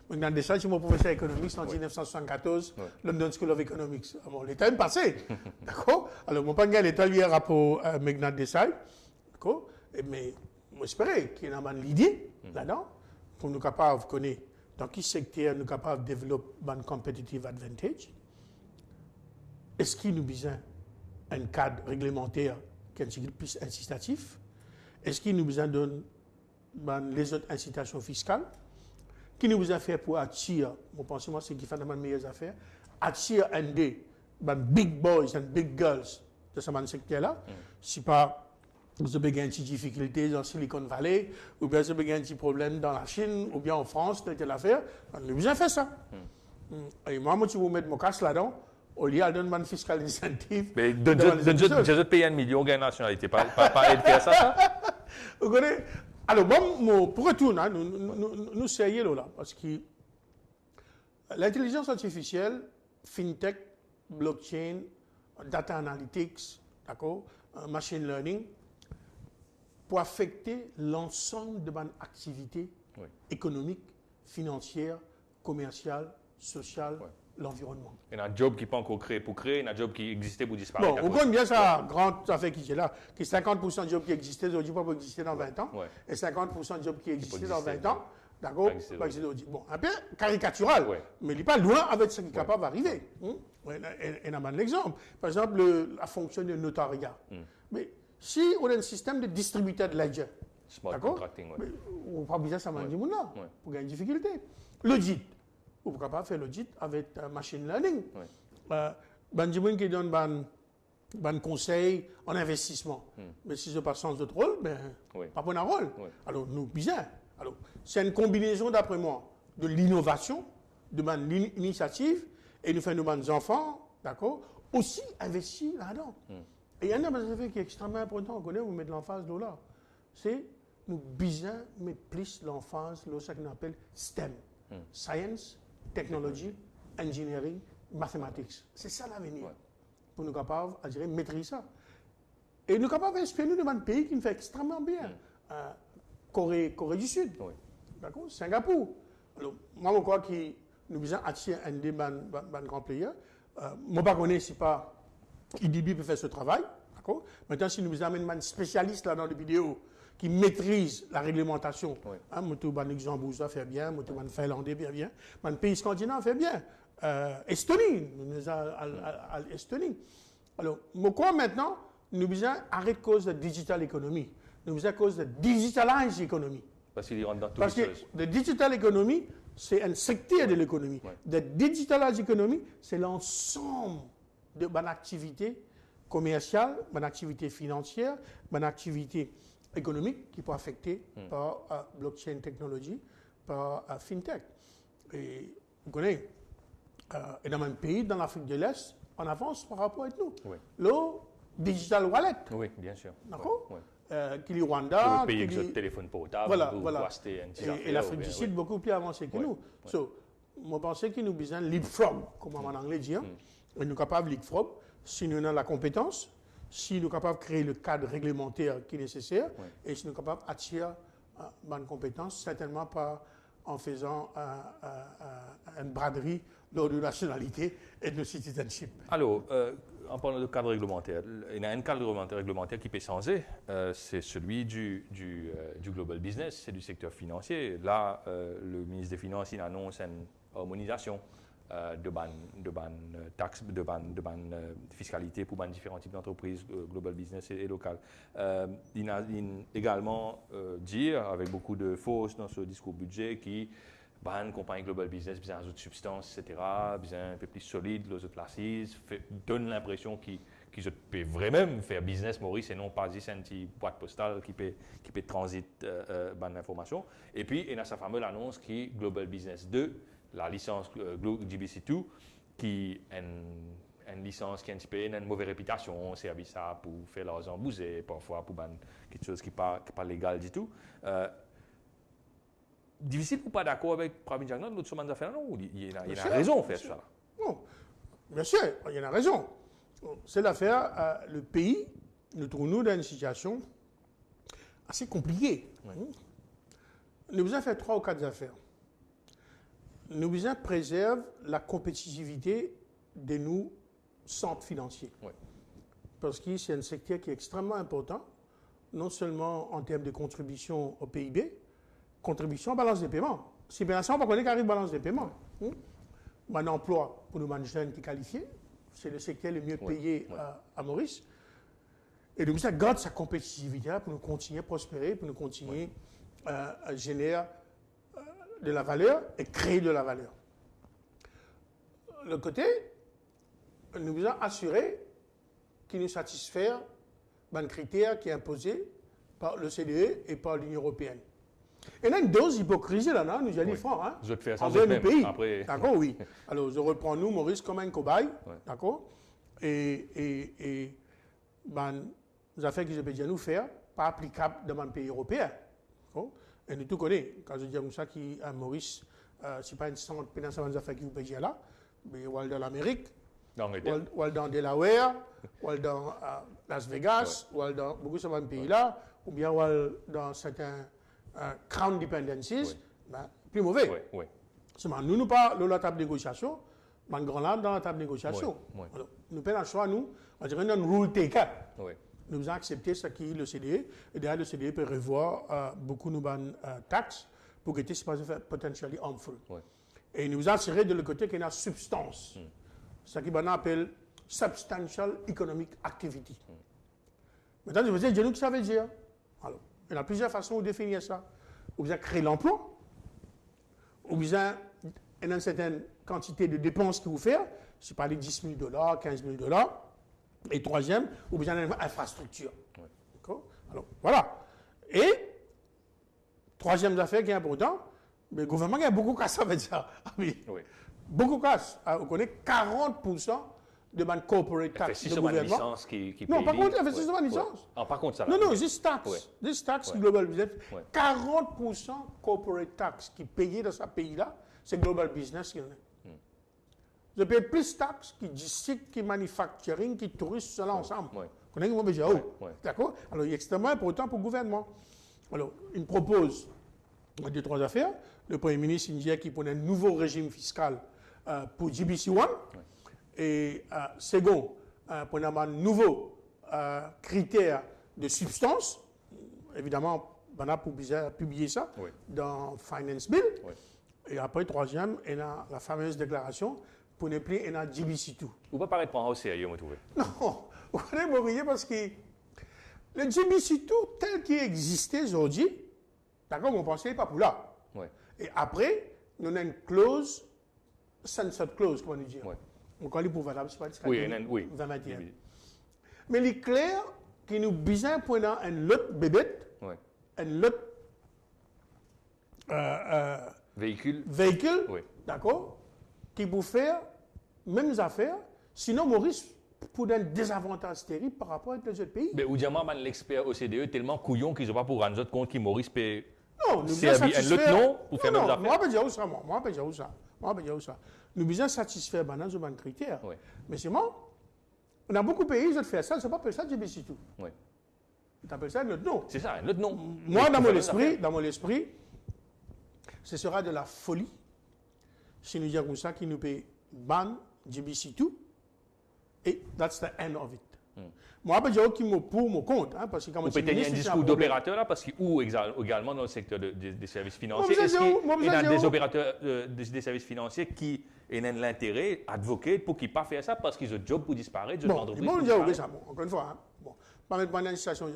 Meghnad Desai, c'est mon professeur d'économie en 1974, London School of Economics. Bon, l'état est passé. D'accord? Alors, mon père, l'état lui a un rapport à Meghnad Desai. D'accord? Mais j'espère qu'il y a une idée là-dedans pour nous capables de connaître dans quel secteur nous sommes capables de développer un competitive advantage. Est-ce qu'il nous a besoin d'un cadre réglementaire qui est plus incitatif? Est-ce qu'il nous a besoin de les autres incitations fiscales? Qui nous a fait pour attirer, je pense que c'est qui fait les meilleures affaires, attirer un des big boys and big girls de ce secteur-là. Si pas, vous avez une petite difficulté dans Silicon Valley, ou bien vous avez un petit problème dans la Chine, ou bien en France, telle affaire, on a besoin de faire ça. Et moi, si vous mettez mon casse là-dedans, au lieu de donner une fiscal incentive. Mais de payer 1 million de nationalité, pas de faire ça. Vous connaissez? Alors, bon, pour retourner, nous sérieux là, parce que l'intelligence artificielle, fintech, blockchain, data analytics, d'accord, machine learning, pour affecter l'ensemble de nos activités économiques, financières, commerciales, sociales, l'environnement. Il y a un job qui n'est pas encore créé pour créer, il y a un job qui existait pour disparaître. Bon, on connaît bien ça, grande affaire qui est là, qui est 50% de jobs qui existaient aujourd'hui, pas pour exister dans 20 ans, et 50% de jobs qui existaient dans 20 ans, d'accord, pas exister aujourd'hui. Bon, un peu caricatural, mais il n'est pas loin avec ce qui est capable d'arriver. Et on a un exemple. Par exemple, la fonction de notariat. Mais si on a un système de distributeur de ledger, d'accord, on n'a pas besoin de ça, pour gagner une difficulté. L'audit. Vous pouvez pas faire l'audit avec machine learning. Benjamin qui donne un conseil en investissement. Mais si je passe sans autre rôle, ben, pas bon rôle. Alors, nous, bien. Alors, c'est une combinaison, d'après moi, de l'innovation, de l'initiative, et nous faisons nos enfants, d'accord, aussi investir là-dedans. Et il y a un affaire qui est extrêmement important, on connaît, vous mettez l'emphase là. C'est nous besoin mettre plus l'emphase, ce qu'on appelle STEM. Science, technology, engineering, mathematics. C'est ça l'avenir. Ouais. Pour nous capables, à dire, maîtriser ça. Et nous capables d'inspirer nous de un pays qui nous fait extrêmement bien. Corée du Sud. Oui. D'accord? Singapour. Alors, moi, je crois que nous devons attirer un des grands players. Moi, je ne connais pas IDB peut faire ce travail. D'accord? Maintenant, si nous amènons un spécialiste là dans les vidéos qui maîtrise la réglementation, oui. Moto Luxembourg ça fait bien, Moto Finlandais fait bien, un pays scandinave fait bien. Estonie, nous à l'Estonie. Alors, je crois maintenant, nous devons arrêter cause de digital economy. Nous devons cause de digitalize l'économie. Parce qu'il rentre dans toutes Parce les que choses. la digital economy, c'est un secteur de l'économie. Ouais. La digital economy, c'est l'ensemble de mon activité commerciale, mon activité financière, mon activité économique qui peut affecter par blockchain technology, par fintech. Et vous connaissez, et dans un pays, dans l'Afrique de l'Est, on avance par rapport à nous. Oui. Le digital wallet, Oui, bien sûr. d'accord? Oui. Qui est Rwanda, Le pays qui avec est- le téléphone portable, Voilà, vous voilà. achetez un petit Et affaire, l'Afrique ou du bien, Sud oui. beaucoup plus avancée que Ouais, nous. ouais. So, moi, je pense que nous besoin leapfrog, comme en anglais dit. Et nous sommes capables de leapfrog si nous avons la compétence, si nous sommes capables de créer le cadre réglementaire qui est nécessaire, et si nous sommes capables d'attirer bonne compétence, certainement pas en faisant une braderie lors de nationalité et de citizenship. Alors, en parlant de cadre réglementaire, il y a un cadre réglementaire qui peut changer, c'est celui du global business, c'est du secteur financier. Là, le ministre des Finances il annonce une harmonisation de taxes, de fiscalité pour différents types d'entreprises, global business et locales. Il a également dit, avec beaucoup de force dans ce discours budget, qui compagnie global business, besoin d'autres substances, etc., besoin un peu plus solide, les autres places, donne l'impression qu'ils peuvent vraiment faire business, Maurice, et non pas juste une petite boîte postale qui peut transiter l'information. Et puis, il y a sa fameuse annonce qui est Global Business 2, la licence GBC2, qui est une licence qui a un petit peu une mauvaise réputation, service ça pour faire l'argent bouser, parfois pour quelque chose qui n'est pas légal du tout. Difficile ou pas d'accord avec Pravin Jagnat, l'autre semaine d'affaires, non? Il y a raison de faire ça. Bon, bien sûr, il y en a raison. C'est l'affaire, le pays, nous trouvons dans une situation assez compliquée. Nous avons fait 3 ou 4 affaires. Nous avons préservé la compétitivité de nos centres financiers. Oui. Parce que c'est un secteur qui est extrêmement important, non seulement en termes de contribution au PIB, contribution à la balance des paiements. Si bien sûr, on ne peut pas qu'arrive balance des paiements. Un emploi pour nos jeunes qui qualifiés, c'est le secteur le mieux payé à Maurice. Et donc, ça garde sa compétitivité pour nous continuer à prospérer, pour nous continuer à générer de la valeur et créer de la valeur. Le côté, nous devons assurer qu'il nous satisfaire des critères qui sont imposés par le CDE et par l'Union européenne. Et il y a une dose d'hypocrisie là-dedans, nous allons franc. Hein? Je vais te faire ça en dehors du pays. Après... D'accord, oui. Alors, je reprends nous, Maurice, comme un cobaye. D'accord? Et les affaires que je peux dire nous faire, pas applicables dans un pays européen. D'accord? Et nous tout connaissons. Quand je dis comme ça, Maurice, ce n'est pas une centre des affaires qui vous peut dire là, mais ou dans l'Amérique, ou dans Delaware, ou dans Las Vegas, ou dans beaucoup de pays là, ou bien dans certains Crown Dependencies, plus mauvais. Nous pas la table de négociation, mais grand là dans la table de négociation. Alors, nous prenons le choix, nous, on dirait un rule taker. Nous avons accepté ce qui est le CDE, et derrière le CDE peut revoir beaucoup de taxes pour que ce soit potentially harmful. Et nous avons assuré de le côté qu'il y a une substance, ce qu'on appelle substantial economic activity. Maintenant, je vous dis, ce que ça veut dire. Alors, il y a plusieurs façons de définir ça. Vous avez créé l'emploi, vous avez une certaine quantité de dépenses que vous faites, je pas les $10 000, $15 000. Et troisième, vous avez une infrastructure. D'accord? Alors, voilà. Et, troisième affaire qui est important, le gouvernement a beaucoup de casse avec ça. Beaucoup de casse. On connaît 40% de ma corporate tax de gouvernement. Non, par contre, investissement de licence. Par contre, ça. Non, juste tax. This tax global business. 40% corporate tax qui est payé dans ce pays-là, c'est Global Business qui en est. Je paye plus de taxes qui district, qui manufacturing, qui tourisme, cela ensemble. Ouais. Vous connaissez mon budget? D'accord? Alors, il est extrêmement important pour le gouvernement. Alors, il me propose 2-3 affaires. Le Premier ministre indien qui prenait un nouveau régime fiscal pour GBC1. Et second, pour un nouveau critère de substance. Évidemment, on a publié ça dans Finance Bill. Et après, troisième, il y a la fameuse déclaration pour ne plus un GBC2. Vous ne paraître pas au sérieux, vous trouvez? Non, vous allez me rire parce que le GBC2 tel qu'il existait aujourd'hui, d'accord, on pensait pas pour là. Et après, nous avons une clause, sunset clause, comment dire. On dit pour valable, c'est pas oui. 2021. Mais il est clair que nous avons besoin pour un autre bébé, un autre véhicule, d'accord, qui peut faire mêmes affaires, sinon Maurice pour un désavantage terrible par rapport à les autres pays. Mais ou diamant l'expert OCDE tellement couillon qu'ils n'ont pas pour rendre compte que Maurice peut servir un autre nom pour faire mêmes affaires. Moi, je peux dire ça. Nous besoin satisfaire nos critères. Mais c'est moi. On a beaucoup de pays qui font ça, ils ne pas ça GBC2. Ils appellent ça un autre nom. C'est ça, un autre nom. Moi, dans mon esprit, ce sera de la folie si nous disons ça qui nous paye ban GBC2 et that's the end of it. Moi, je vais dire pour mon compte. Parce que quand vous pouvez tenir un discours d'opérateur là, parce que ou également dans le secteur des services financiers. Est-ce qu'il y a des opérateurs des services financiers qui ont l'intérêt, advoqués, pour qu'ils ne pas faire ça parce qu'ils ont un job pour disparaître, de l'entreprise. Encore une fois, pas mettre dans une situation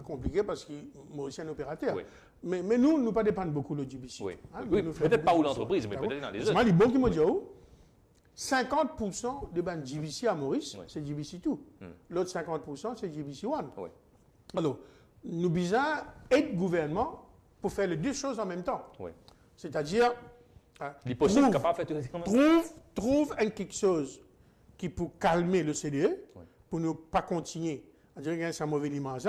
compliquée parce que moi aussi un opérateur. Mais nous ne pas dépendre beaucoup de GBC. Peut-être pas où l'entreprise, mais peut-être dans les autres. C'est bon qui me dit 50% de ban GBC à Maurice, c'est GBC2. L'autre 50%, c'est GBC1. Alors, nous besoin aider le gouvernement pour faire les deux choses en même temps. C'est-à-dire, trouve quelque chose qui peut calmer le CDE, pour ne pas continuer à dire qu'il y a un mauvais image.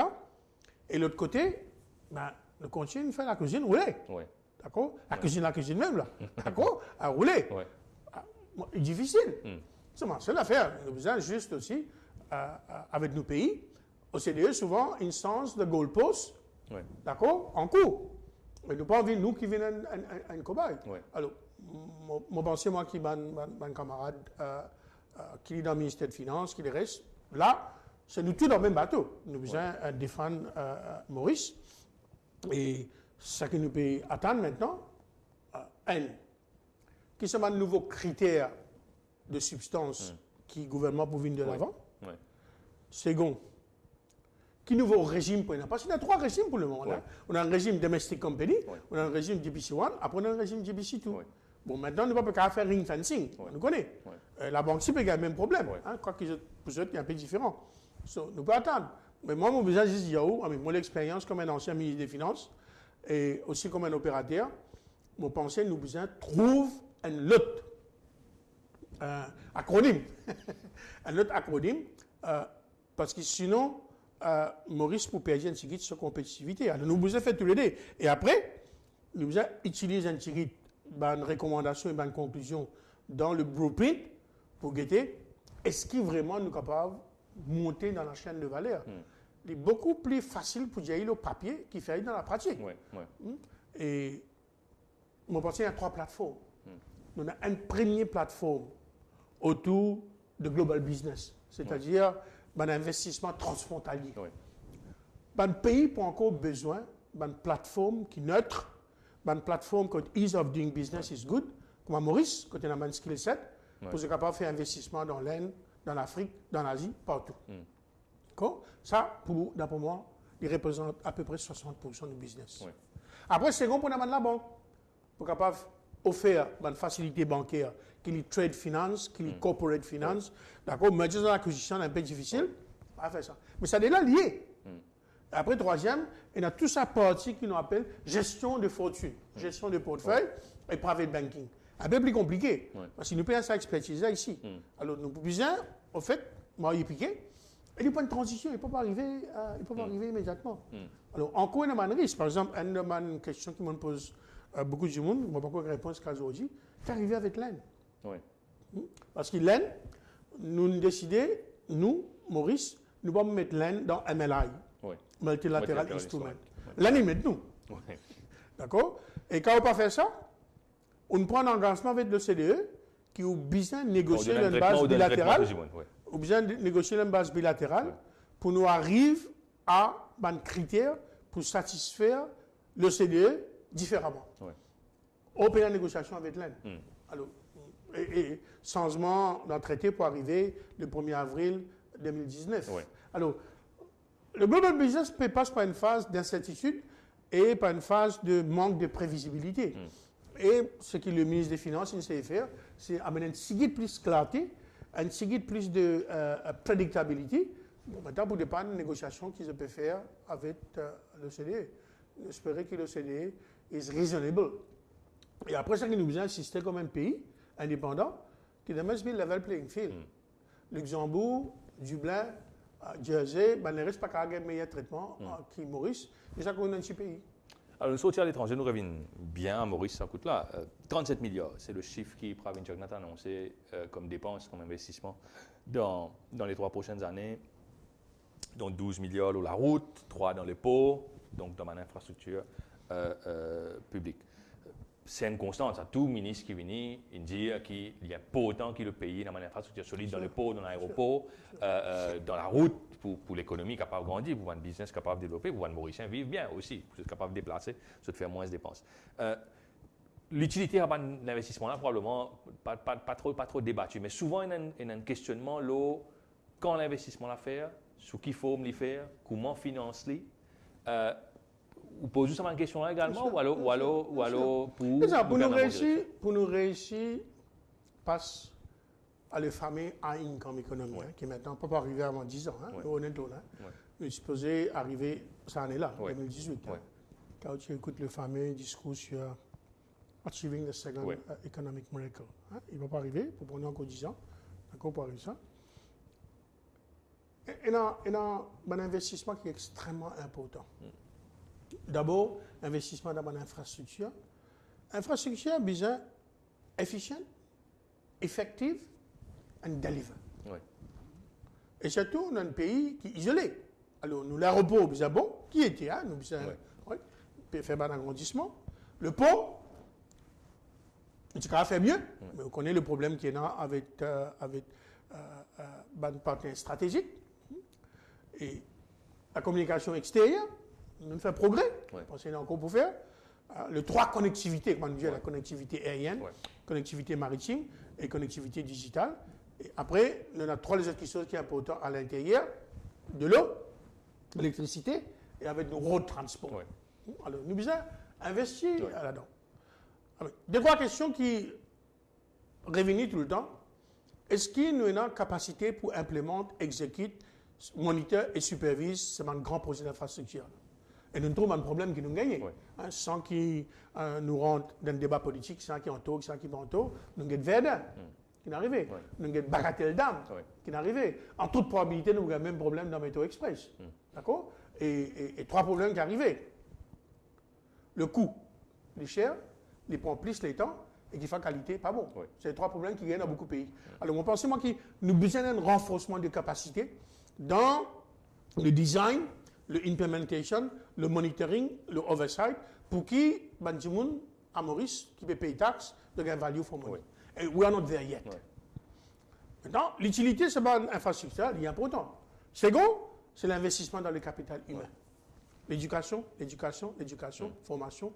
Et l'autre côté, nous continuons à faire la cuisine rouler. D'accord? La cuisine même, là. D'accord? À rouler. Difficile. C'est l'affaire. Nous besoin juste aussi, avec nos pays, au CDE, souvent, une instance de goalpost, d'accord, en cours. Mais nous pas envie, nous, qui viennent un cobaye. Alors, moi, pensez, moi, qui est un camarade, qui est dans le ministère des Finances, qui les reste, là, c'est nous tous dans le même bateau. Nous besoin défendre Maurice. Et ce que nous pouvons attendre maintenant, qui sont de nouveaux critères de substance qui le gouvernement peut venir de l'avant. Second, qui nouveau régime pour parce qu'il y a 3 régimes pour le moment. On a un régime domestic company, on a un régime GBC1, après on a un régime GBC2. Bon, maintenant, on ne peut pas faire ring fencing, on nous connaît. La banque cible a le même problème. Quoi qu'il y a un peu différent. Nous pouvons attendre. Mais moi, mon visage, c'est mon expérience comme un ancien ministre des Finances et aussi comme un opérateur, mon pensée, nous besoin trouve un autre acronyme. Un autre acronyme, parce que sinon, Maurice pour perdre un ticket sur compétitivité. Alors, nous besoin faire tous les deux. Et après, nous besoin utiliser un ticket, une recommandation et une conclusion dans le blueprint pour guetter est-ce qu'il vraiment nous capable de monter dans la chaîne de valeur. Il est beaucoup plus facile pour dire le papier qu'il fait dans la pratique. Et moi, je pense qu'il y a 3 plateformes. On a une première plateforme autour de global business, c'est-à-dire un investissement transfrontalier. Un pays pour encore besoin d'une plateforme qui est neutre, une plateforme que ease of doing business is good, comme à Maurice, quand on a un skill set, pour être capable de faire investissement dans l'Inde, dans l'Afrique, dans l'Asie, partout. Ça, d'après moi, il représente à peu près 60% du business. Après, c'est bon pour la banque, pour être capable offrir une facilité bancaire qui est trade finance, qui est corporate finance. D'accord, mergers and acquisition un peu difficile, on va faire ça. Mais ça est déjà lié. Après, troisième, il y a toute sa partie qui nous appelle gestion de fortune, gestion de portefeuille et private banking. Un peu plus compliqué, parce que nous payons ça expertiser ici. Alors, nous pouvons, en fait, moi, il est piqué. Il n'y a pas de transition, il ne peut pas arriver, immédiatement. Alors, encore, il y a un risque. Par exemple, une question qui me pose beaucoup de monde, je ne vais pas répondre à aujourd'hui, c'est arrivé avec l'Inde. Oui. Parce que l'Inde, nous décidons, nous, Maurice, nous vamos mettre l'Inde dans MLI, Oui. Multilateral Instrument. Oui. L'Inde, met nous. Oui. D'accord? Et quand on pas fait ça, on prend un engagement avec le CDE qui a besoin de négocier une base bilatérale. Ou besoin de négocier une base bilatérale pour nous arriver à un critère pour satisfaire le CDE différemment. Oui. On peut la négociation avec l'Inde. Alors, et changement d'un traité pour arriver le 1er avril 2019. Oui. Alors, le global business passe par une phase d'incertitude et par une phase de manque de prévisibilité. Et ce que le ministre des Finances essaie de faire, c'est amener un petit plus de clarté, un petit plus de prédictabilité, maintenant pour dépendre des négociations qu'ils peuvent faire avec le CDE. J'espère que le CDE est raisonnable. Et après ça, nous besoin d'insister comme un pays indépendant qui doit mettre le level playing field. Luxembourg, Dublin, Jersey, ben, ne reste pas qu'à avoir un meilleur traitement qui Maurice. C'est ça qu'on a un petit pays. Alors, nous sortir à l'étranger, nous revenons bien à Maurice, ça coûte là. 37 milliards, c'est le chiffre qui Pravin Jagnat a annoncé comme dépense, comme investissement dans les 3 prochaines années. Donc 12 milliards dans la route, 3 dans les pots, donc dans mon infrastructure publique. C'est une constante, tout ministre qui vient, il dit qu'il y a pas autant que le pays dans une infrastructure solide, dans les ports, dans l'aéroport, dans la route, pour l'économie capable de grandir, pour un business capable de développer, pour un Mauricien vivre bien aussi, pour être capable de déplacer, se faire moins de dépenses. L'utilité de l'investissement là, probablement, pas trop débattu, mais souvent il y a un questionnement, là, quand l'investissement à faire, sur qui faut le faire, comment financer. Vous posez justement une question là également, ou alors pour nous réussir, passe à le fameux high income economy, qui maintenant ne peut pas arriver avant 10 ans, honnêtement. Mais supposé arriver cette année-là, 2018. Quand tu écoutes le fameux discours sur Achieving the Second Economic Miracle, il ne va pas arriver, pour prendre encore 10 ans, d'accord, pour arriver ça. Il y a un investissement qui est extrêmement important. D'abord, investissement dans l'infrastructure. Infrastructure, besoin efficient, effective et deliver. Oui. Et surtout, dans un pays qui est isolé. Alors, nous, l'aéroport, besoin bon, qui était, nous, besoin, faire un agrandissement. Le pont, tu as fait mieux, mais on connaît le problème qu'il y a avec un partenaire stratégique. Et la communication extérieure, nous fait progrès. Je pense qu'il y a encore pour faire. Le 3 connectivités, comme on dit, la connectivité aérienne, connectivité maritime et connectivité digitale. Et après, il y a 3 autres choses qui sont importantes à l'intérieur de l'eau, l'électricité et avec nos road transport. Alors, nous devons investir là-dedans. Des 3 questions qui reviennent tout le temps. Est-ce qu'il y a une capacité pour implémenter, exécuter, monitorer et superviser ce grand projet d'infrastructure? Et nous trouvons un problème qui nous gagne. Sans qu'il nous rentre dans le débat politique, sans qu'il y ait un taux, sans qu'il y ait un taux, nous avons Verdun qui est arrivé. Nous avons Bagatelle Dam qui est arrivé. En toute probabilité, nous avons le même problème dans Météo Express. D'accord? Et 3 problèmes qui arrivent. Le coût, les cher, les prend plus les temps et qui fait qualité pas bon. C'est les 3 problèmes qui gagnent dans beaucoup de pays. Alors, moi, je pense que nous avons besoin d'un renforcement de capacité dans le design, le implementation, le monitoring, le oversight, pour qui, Banjimoun, à Maurice, qui peut payer taxes, de gain value for money. And we are not there yet. Maintenant, l'utilité, c'est pas une infrastructure, il est important. Second, c'est l'investissement dans le capital humain. L'éducation, formation.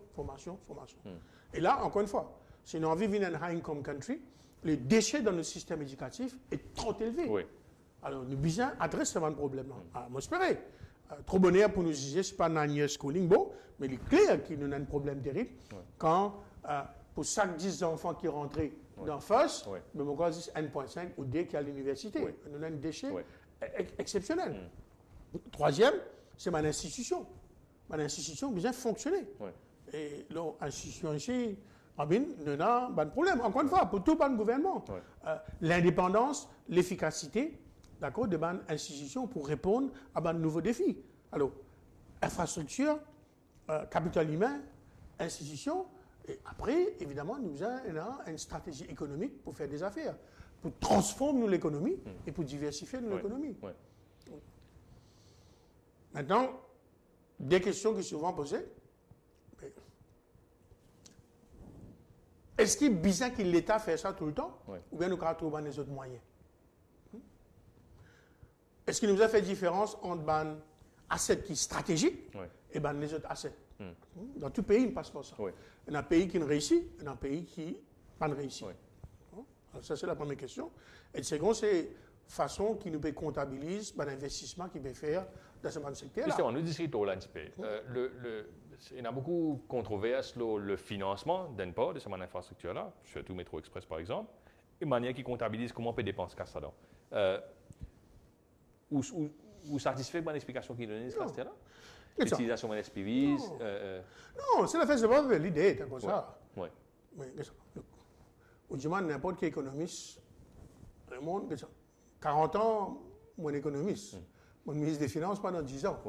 Et là, encore une fois, si nous vivons dans un high income country, les déchets dans le système éducatif est trop élevé. Alors, nous devons adresser ce problème-là. Moi, j'espère. Trop bonheur pour nous dire, ce n'est pas un schooling, bon, mais il est clair qu'il y a un problème terrible quand, pour chaque 10 enfants qui rentrent dans FOS, mais mon cas, c'est 1,5 ou 2 qui est à l'université. Nous avons un déchet exceptionnel. Troisième, c'est mon institution. Mon institution a besoin de fonctionner. Et l'institution ici, nous avons un problème. Encore une fois, pour tout le gouvernement. L'indépendance, l'efficacité, d'accord, de bonnes institutions pour répondre à de nouveaux défis. Alors, infrastructure, capital humain, institutions, Et après, évidemment, nous avons une stratégie économique pour faire des affaires, pour transformer l'économie et pour diversifier l'économie. Ouais. Maintenant, des questions qui sont souvent posées. Est-ce qu'il est bizarre que l'État fait ça tout le temps, ou bien nous avons trouvé des autres moyens? Est-ce qu'il nous a fait différence entre un asset qui est stratégique et les autres assets? Dans tout pays, il ne passe pas ça. Il y a un pays qui réussit, il y a un pays qui n'a pas réussi. Alors ça, c'est la première question. Et le second, c'est la façon qui nous peut comptabiliser l'investissement qu'il peut faire dans ce secteur-là. Justement, nous discutons là un petit peu. Il y a beaucoup de controverses sur le financement d'une part de cette infrastructure-là, surtout Métro Express par exemple, et manière qui comptabilise comment on peut dépenser ça dedans. Vous satisfait de l'explication qu'il donne dans ce là? L'utilisation de SPVs? Non, c'est la fait, c'est pas l'idée, c'est comme ça. Oui. Au moins, n'importe quel économiste, le monde, 40 ans, mon économiste, mon ministre des Finances pendant 10 ans.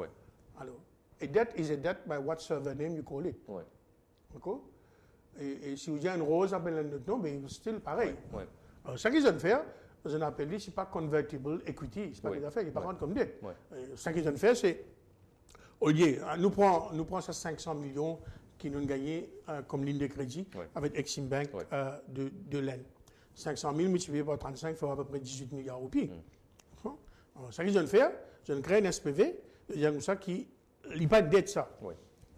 Alors, a debt is a debt by whatsoever name you call it. D'accord? Et si vous dites une rose appelle un autre nom, mais c'est still pareil. Alors, ce qu'ils ont fait, ils ont appelé, ce n'est pas convertible equity, ce n'est pas des affaires, il n'est pas rendu comme dette. Ce qu'ils ont fait, c'est, au lieu, nous prenons ces 500 millions qui nous ont gagné comme ligne de crédit avec Exim Bank de l'Aisne. 500 000 multiplié par 35 fait à peu près 18 milliards de roupies. Ce qu'ils ont fait, ils ont créé un SPV, il y a ça qui n'est pas de dette, ça.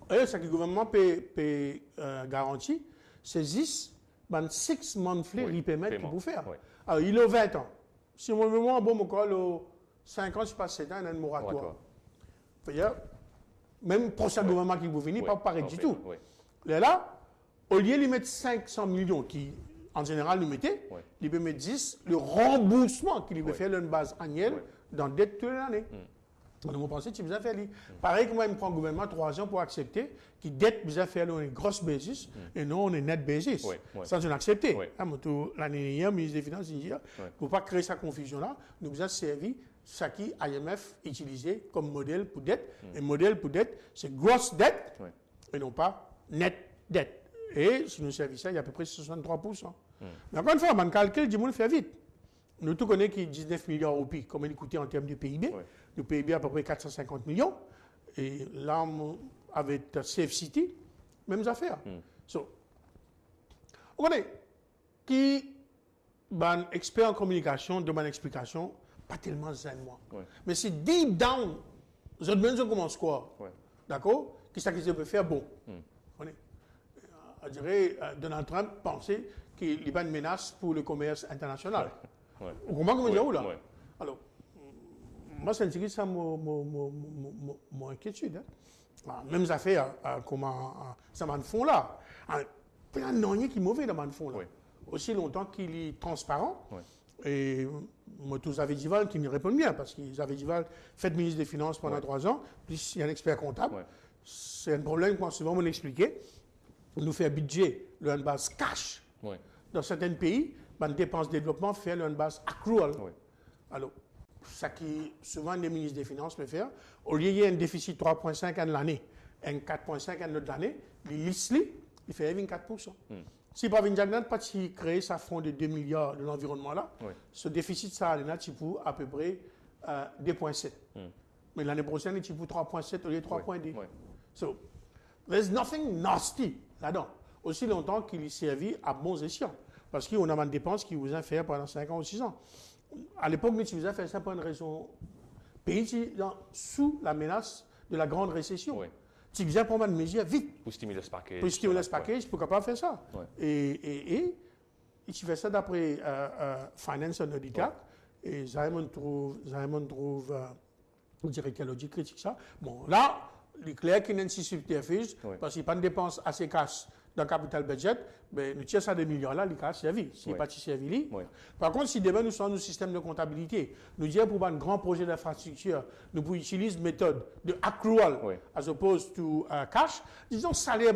Et ce que le gouvernement peut garantir, c'est 6 monthly repayment qu'il peut faire. Alors, il a 20 ans. Si on me un bon call, 5 ans, je passe 7 ans, il y a un moratoire. Même le prochain gouvernement qui vous finit, pas pareil du tout. Là, au lieu de mettre 500 millions, qui en général nous mettait, il peut mettre 10, le remboursement qu'il peut faire une base annuelle dans dette toute l'année. Donc, vous pensez que vous avez fait. Pareil que moi, il me prend le gouvernement 3 ans pour accepter qu'il dette vous a fait une grosse basis et non on est net basis. Ça, je l'ai accepté. L'année dernière, le ministre des Finances, il dit, pour ne pas créer cette confusion-là, nous vous a servi ce qui IMF utilisait comme modèle pour dette. Et modèle pour dette, c'est gross dette et non pas net dette. Et si nous servons ça, il y a à peu près 63%. Mais encore une fois, on calcule, du monde fait vite. Nous tous connaissons qu'il y a 19 milliards de roupies, comme il coûtait en termes de PIB. Le PIB à peu près 450 millions. Et là, avec Safe City, mêmes affaires. So, vous connaissez, qui est expert en communication, de mon explication, pas tellement zen moi. Mais c'est deep down, je commence quoi? D'accord? Qu'est-ce que je peux faire? Bon. On dirait, Donald Trump pensait qu'il n'y a pas une menace pour le commerce international. Vous comprenez comment dire là? Alors, moi, c'est ça mon inquiétude. Même affaire, comment ça m'en fond là. Il y a un nom qui est mauvais dans mon fond là. Aussi longtemps qu'il est transparent. Et moi, tous avaient dit qui me répondent bien, parce qu'ils avaient dit fait ministre des Finances pendant 3 ans, puis il y a un expert comptable. C'est un problème qu'on souvent m'expliquer. Nous fait un budget, une base cash. Dans certains pays, une dépense de développement fait une base accrual. Alors, ça qui souvent les ministres des Finances me faire, au lieu de un déficit 3,5 à l'année, un 4,5 à l'autre année, il fait 24%. Si par une pas si créer sa fonds de 2 milliards de l'environnement là, ce déficit ça a à peu près 2,7. Mais l'année prochaine, il est pour 3,7 au lieu de 3,2. So, there's nothing nasty là-dedans. Aussi longtemps qu'il est servi à bons escients. Parce qu'on a une dépense qui vous a fait pendant 5 ans ou 6 ans. À l'époque, nous vous a fait ça pour une raison. Pays sous la menace de la grande récession. Tu viens prendre une mesure vite. Pour stimuler ce package. Pour stimuler ce package, pourquoi pas faire ça? Et tu fais ça d'après Finance and Audit. Et Simon trouve on dirait qu'elle a dit critique ça. Bon, là, il est clair qu'il y a une subterfuge, parce qu'il n'y a pas de dépense assez casse dans le capital budget, mais nous tirons ça de millions là, il a servi. S'il n'est pas servi, par contre, si demain nous sommes dans un système de comptabilité, nous disons pour un grand projet d'infrastructure, nous pouvons utiliser une méthode de accrual as opposed to cash, disons salaire,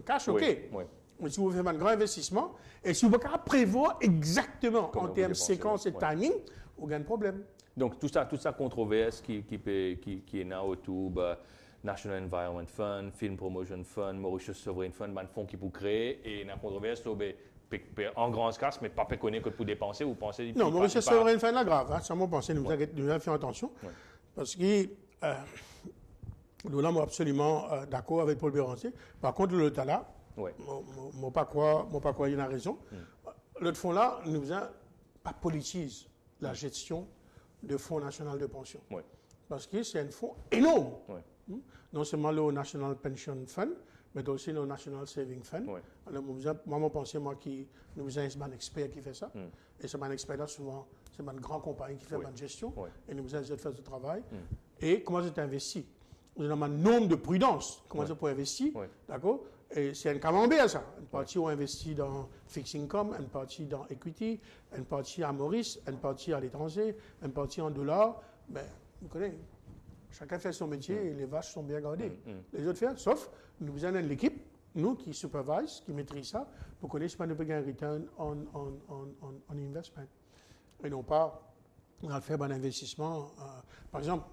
cash, ok. Mais si vous faites un grand investissement, et si vous pouvez prévoir exactement en termes de séquence et timing, vous gagnez un problème. Donc, toute ça controverse qui est là autour, National Environment Fund, Film Promotion Fund, Mauritius Sovereign Fund, un fonds qui pour créer et la controverse, en grand casse, mais pas connaître que pour dépenser ou penser. Non, Mauritius Sovereign Fund là grave. Hein, ça m'a pensé, nous devons faire attention. Ouais. Parce que nous sommes absolument d'accord avec Paul Béranger. Par contre, l'autre là, ouais. Moi pas croire, il a raison. L'autre fonds là, nous avons pas politise la gestion de fonds national de pension. Ouais. Parce que c'est un fonds énorme. Ouais. Non seulement le National Pension Fund, mais aussi le National Saving Fund. Ouais. Alors, moi, je pense, nous avons un expert qui fait ça. Et c'est un expert là, souvent, c'est une grande compagnie qui fait la gestion. Ouais. Et nous avons fait ce travail. Et comment c'est investi? Nous avons un nombre de prudence. Comment c'est pour investir? Ouais. D'accord? Et c'est un camembert, ça. Une partie on investit dans fixed income, une partie dans equity, une partie à Maurice, une partie à l'étranger, une partie en dollars. Ben, vous connaissez, chacun fait son métier et les vaches sont bien gardées. Les autres font, sauf nous avons l'équipe, nous qui supervise, qui maîtrise ça, pour connaître pas de gain return on investment. Et non pas, on a fait un investissement. Par exemple,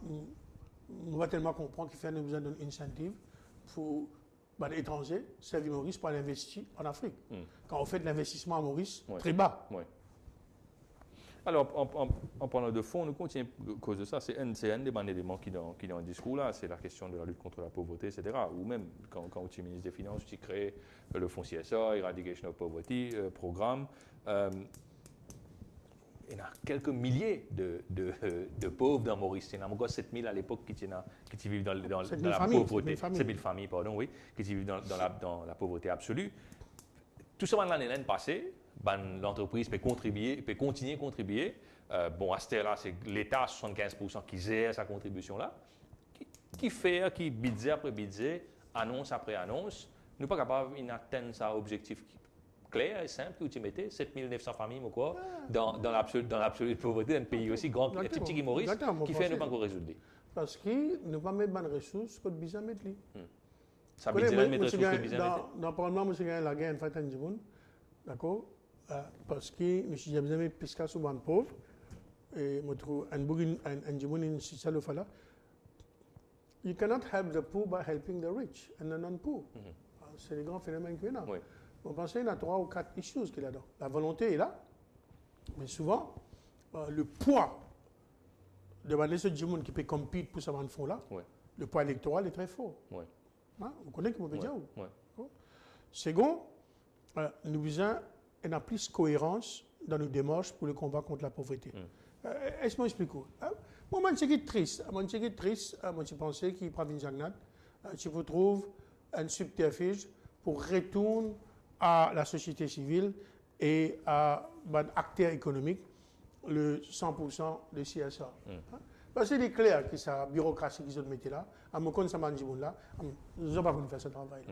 on va tellement comprendre qu'il fait nous avons un incentive pour les étrangers, servir Maurice pour aller investir en Afrique. Quand on fait de l'investissement à Maurice, très bas. Ouais. Alors, en parlant de fonds, nous continuons à cause de ça. C'est un des bons éléments qui dans le discours là, c'est la question de la lutte contre la pauvreté, etc. Ou même quand tu es ministre des Finances, tu crées le fonds CSA, Eradication of Poverty, programme. Il y a quelques milliers de pauvres dans Maurice. Il y en a encore 7 000 à l'époque qui vivent dans la pauvreté. 7 000 familles, pardon, oui, qui vivent dans la pauvreté absolue. Tout ça, l'année passée, l'entreprise peut continuer à contribuer. Bon, à ce là c'est l'État à 75% qui gère sa contribution-là, qui budget après budget, annonce après annonce, nous pas capable d'atteindre ça objectif clair et simple que tu mettais 7 900 familles ou quoi, dans l'absolue pauvreté d'un pays aussi grand, petit qui Maurice, qui fait ne pas encore résoudre. Parce que nous pas mettre bonnes ressources que besoin mettre li. Ça veut dire mettre ressources que besoin mettre. Dans le parlement, monsieur gagne la guerre en fait en Djibouti, d'accord, parce que monsieur j'ai besoin mettre pisca sur ban pauvre et me trouve un Djibouti c'est ça le fala. You cannot help the poor by helping the rich and the non-poor. C'est les grands phénomènes qu'il y a. On pense qu'il y a 3 ou 4 issues qu'il y a là. La volonté est là, mais souvent, le poids de ce Djibouti qui peut compter pour ce fonds-là, le poids électoral est très fort. Hein? Vous connaissez comment on peut dire? Second, nous avons une plus cohérence dans nos démarches pour le combat contre la pauvreté. Est-ce que je m'explique? Moi, je suis triste. Moi, je pense qu'il prend une jagnade. Tu vous trouves un subterfuge pour retourner à la société civile et à l'acteur économique le 100% de CSA. Parce que c'est clair que c'est la bureaucratie qu'ils ont mis là. À mon compte, ça m'a dit là. Nous n'avons pas voulu faire ce travail.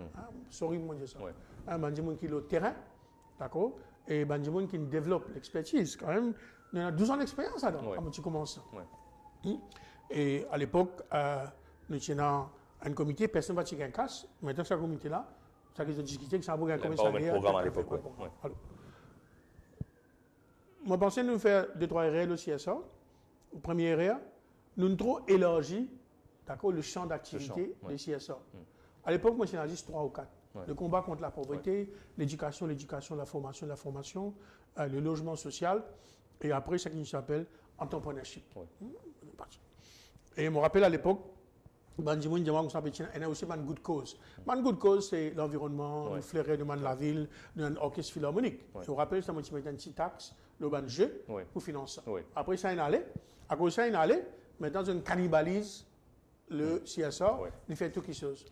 Sorry, moi, je dis ça. Un gens qui est au terrain, d'accord, et un gens qui développe l'expertise. Quand même, il y a 12 ans d'expérience là-dedans, quand tu commences. Et à l'époque, nous avions un comité, personne ne va tirer un casse. Maintenant, ce comité-là, ça qu'ils ont discuté, que ça a beaucoup un programme à l'époque. Moi, je pensais nous faire 2-3 RL au CSA. Au premier RL, nous avons trop élargi le champ d'activité des CSA. À l'époque, moi, j'en ai juste 3 ou 4. Le combat contre la pauvreté, l'éducation, la formation, le logement social, et après, ce qui s'appelle entrepreneurship. Et je me rappelle à l'époque, il y a aussi une good cause. Une good cause, c'est l'environnement, le fleuret de la ville, un orchestre philharmonique. Je me rappelle, ça m'a mis une petite taxe, le jeu, pour financer ça. Après ça, il allait. À cause de ça, il allait. Maintenant, on cannibalise le CSA, il fait tout quelque chose.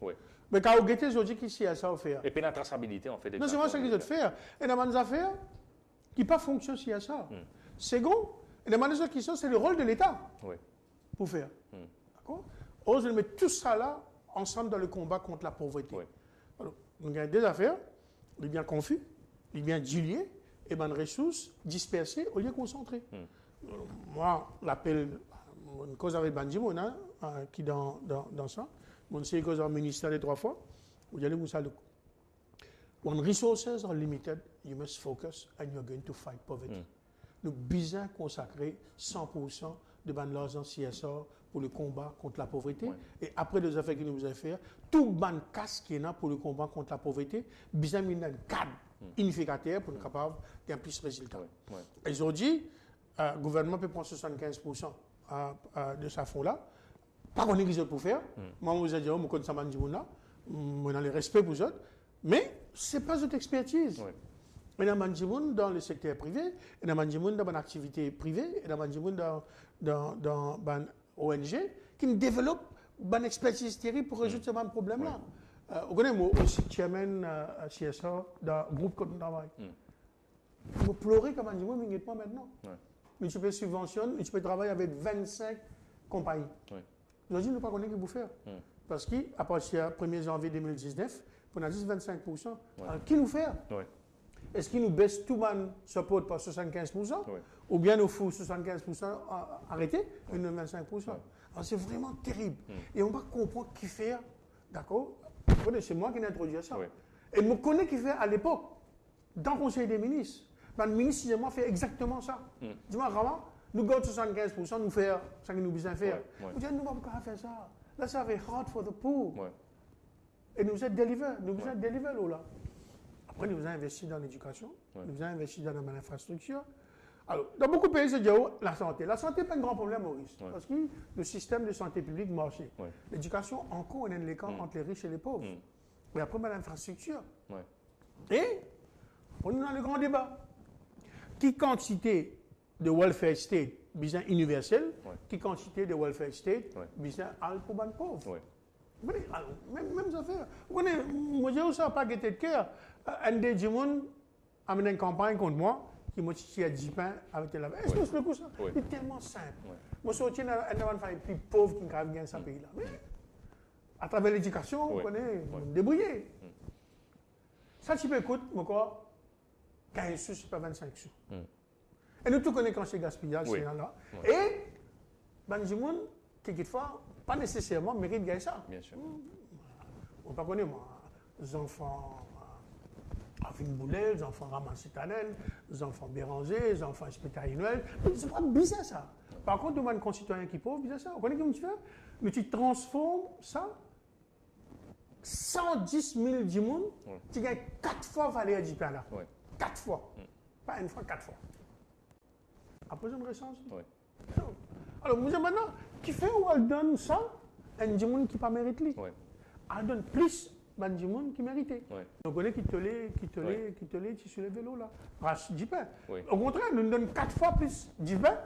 Mais quand vous guettez, je dis que le CSA fait. Et puis la traçabilité, en fait. Non, c'est moi ce qu'ils ont fait. Et dans les affaires, qui pas fonctionne CSA. Second, et dans les autres questions, c'est le rôle de l'État pour faire. D'accord? On met tout ça là ensemble dans le combat contre la pauvreté. Alors, on a des affaires, il est bien confus, il est bien dilué, et bien ressources dispersées au lieu de concentrer. Moi, l'appel, une cause avec Banjimona, qui dans ça, mon c'est une cause au ministère les 3 fois, vous allez vous saluer. When resources are limited, you must focus and you're going to fight poverty. Nous besoin consacrer 100% de l'argent CSR pour le combat contre la pauvreté. Et après les affaires que nous avons fait, tout ban casse qui est là pour le combat contre la pauvreté, besoin d'un cadre unificateur pour être capable d'avoir plus de résultats. Et aujourd'hui, le gouvernement peut prendre 75% de sa fonds-là. Pas qu'on ait pour faire. Moi, je vous ai dit, je connais ça, je ai le respect pour eux. Mais ce n'est pas votre expertise. Il y a des gens dans le secteur privé, il y a des gens dans l'activité privée, il y a des gens dans l'ONG qui développent une expertise terrible pour résoudre ce problème-là. Vous connaissez, moi aussi, chairman CSR dans le groupe de travail. Je pleurais comme un gens immédiatement maintenant. Mais tu peux subventionner, tu peux travailler avec 25 compagnies. Aujourd'hui, nous ne connaissons pas ce qu'il faut faire. Parce qu'à partir du 1er janvier 2019, on a juste 25%. Alors, qui nous fait? Est-ce qu'il nous baisse tout le support par 75% ou bien nous faut 75% arrêter et nous 25%? Alors, c'est vraiment terrible. Et on va comprendre qui fait, d'accord? C'est moi qui ai introduit ça. Et je connais qui fait à l'époque, dans le Conseil des ministres. Le ministre, moi, fait exactement ça. Dis-moi, vraiment, nous gagnons 75%, nous faisons ce que nous besoin faire. Vous dites, nous ne pouvons pas faire ça. Là, ça fait hard for the poor. Et nous avons délivré, nous avons délivré là. Après, nous avons investi dans l'éducation, nous avons investi dans l'infrastructure. Alors, dans beaucoup de pays, c'est la santé. La santé n'est pas un grand problème, Maurice, parce que le système de santé publique marche. L'éducation, encore, on est l'écart entre les riches et les pauvres. Mais après, l'infrastructure. Et, on est dans le grand débat. Qui quantité de welfare state besoin universel, qui quantité de welfare state besoin pour les pauvres. Même affaire. Vous connaissez, moi, je n'ai pas guetté de cœur. Un des gens a mené une campagne contre moi qui m'a dit à 10 pains avec la Est-ce que c'est le coup ça? C'est tellement simple. Moi, je suis un famille plus pauvre qui n'a pas ce pays-là. Mais à travers l'éducation, on connaît, on débrouiller. Ça, tu peux écouter, encore 15 sous, c'est pas 25 sous. Et nous tous connaissons quand c'est gaspillage, c'est là. Et, Benjamin, quelquefois, pas nécessairement mérite de gagner ça. Bien sûr. On ne pas connaître, moi. Les enfants Avine Boulet, les enfants Ramassé Tanel, les enfants Béranger, les enfants Spétaille Noël. C'est pas bizarre ça. Par contre, on a un concitoyen qui est pauvre, bizarre ça. On connaît comment tu fais? Mais tu transformes ça, 110 000 du monde, tu gagnes 4 fois valeur du pain là. 4 fois. Pas une fois, 4 fois. Après, une récence. Alors, vous dites maintenant, qui fait ou elle donne ça à un monde qui n'a pas mérité? Elle donne plus à un monde qui méritait. Donc, on est qui te l'est sur le vélo là. Rache du pain. Au contraire, nous donnons 4 fois plus du pain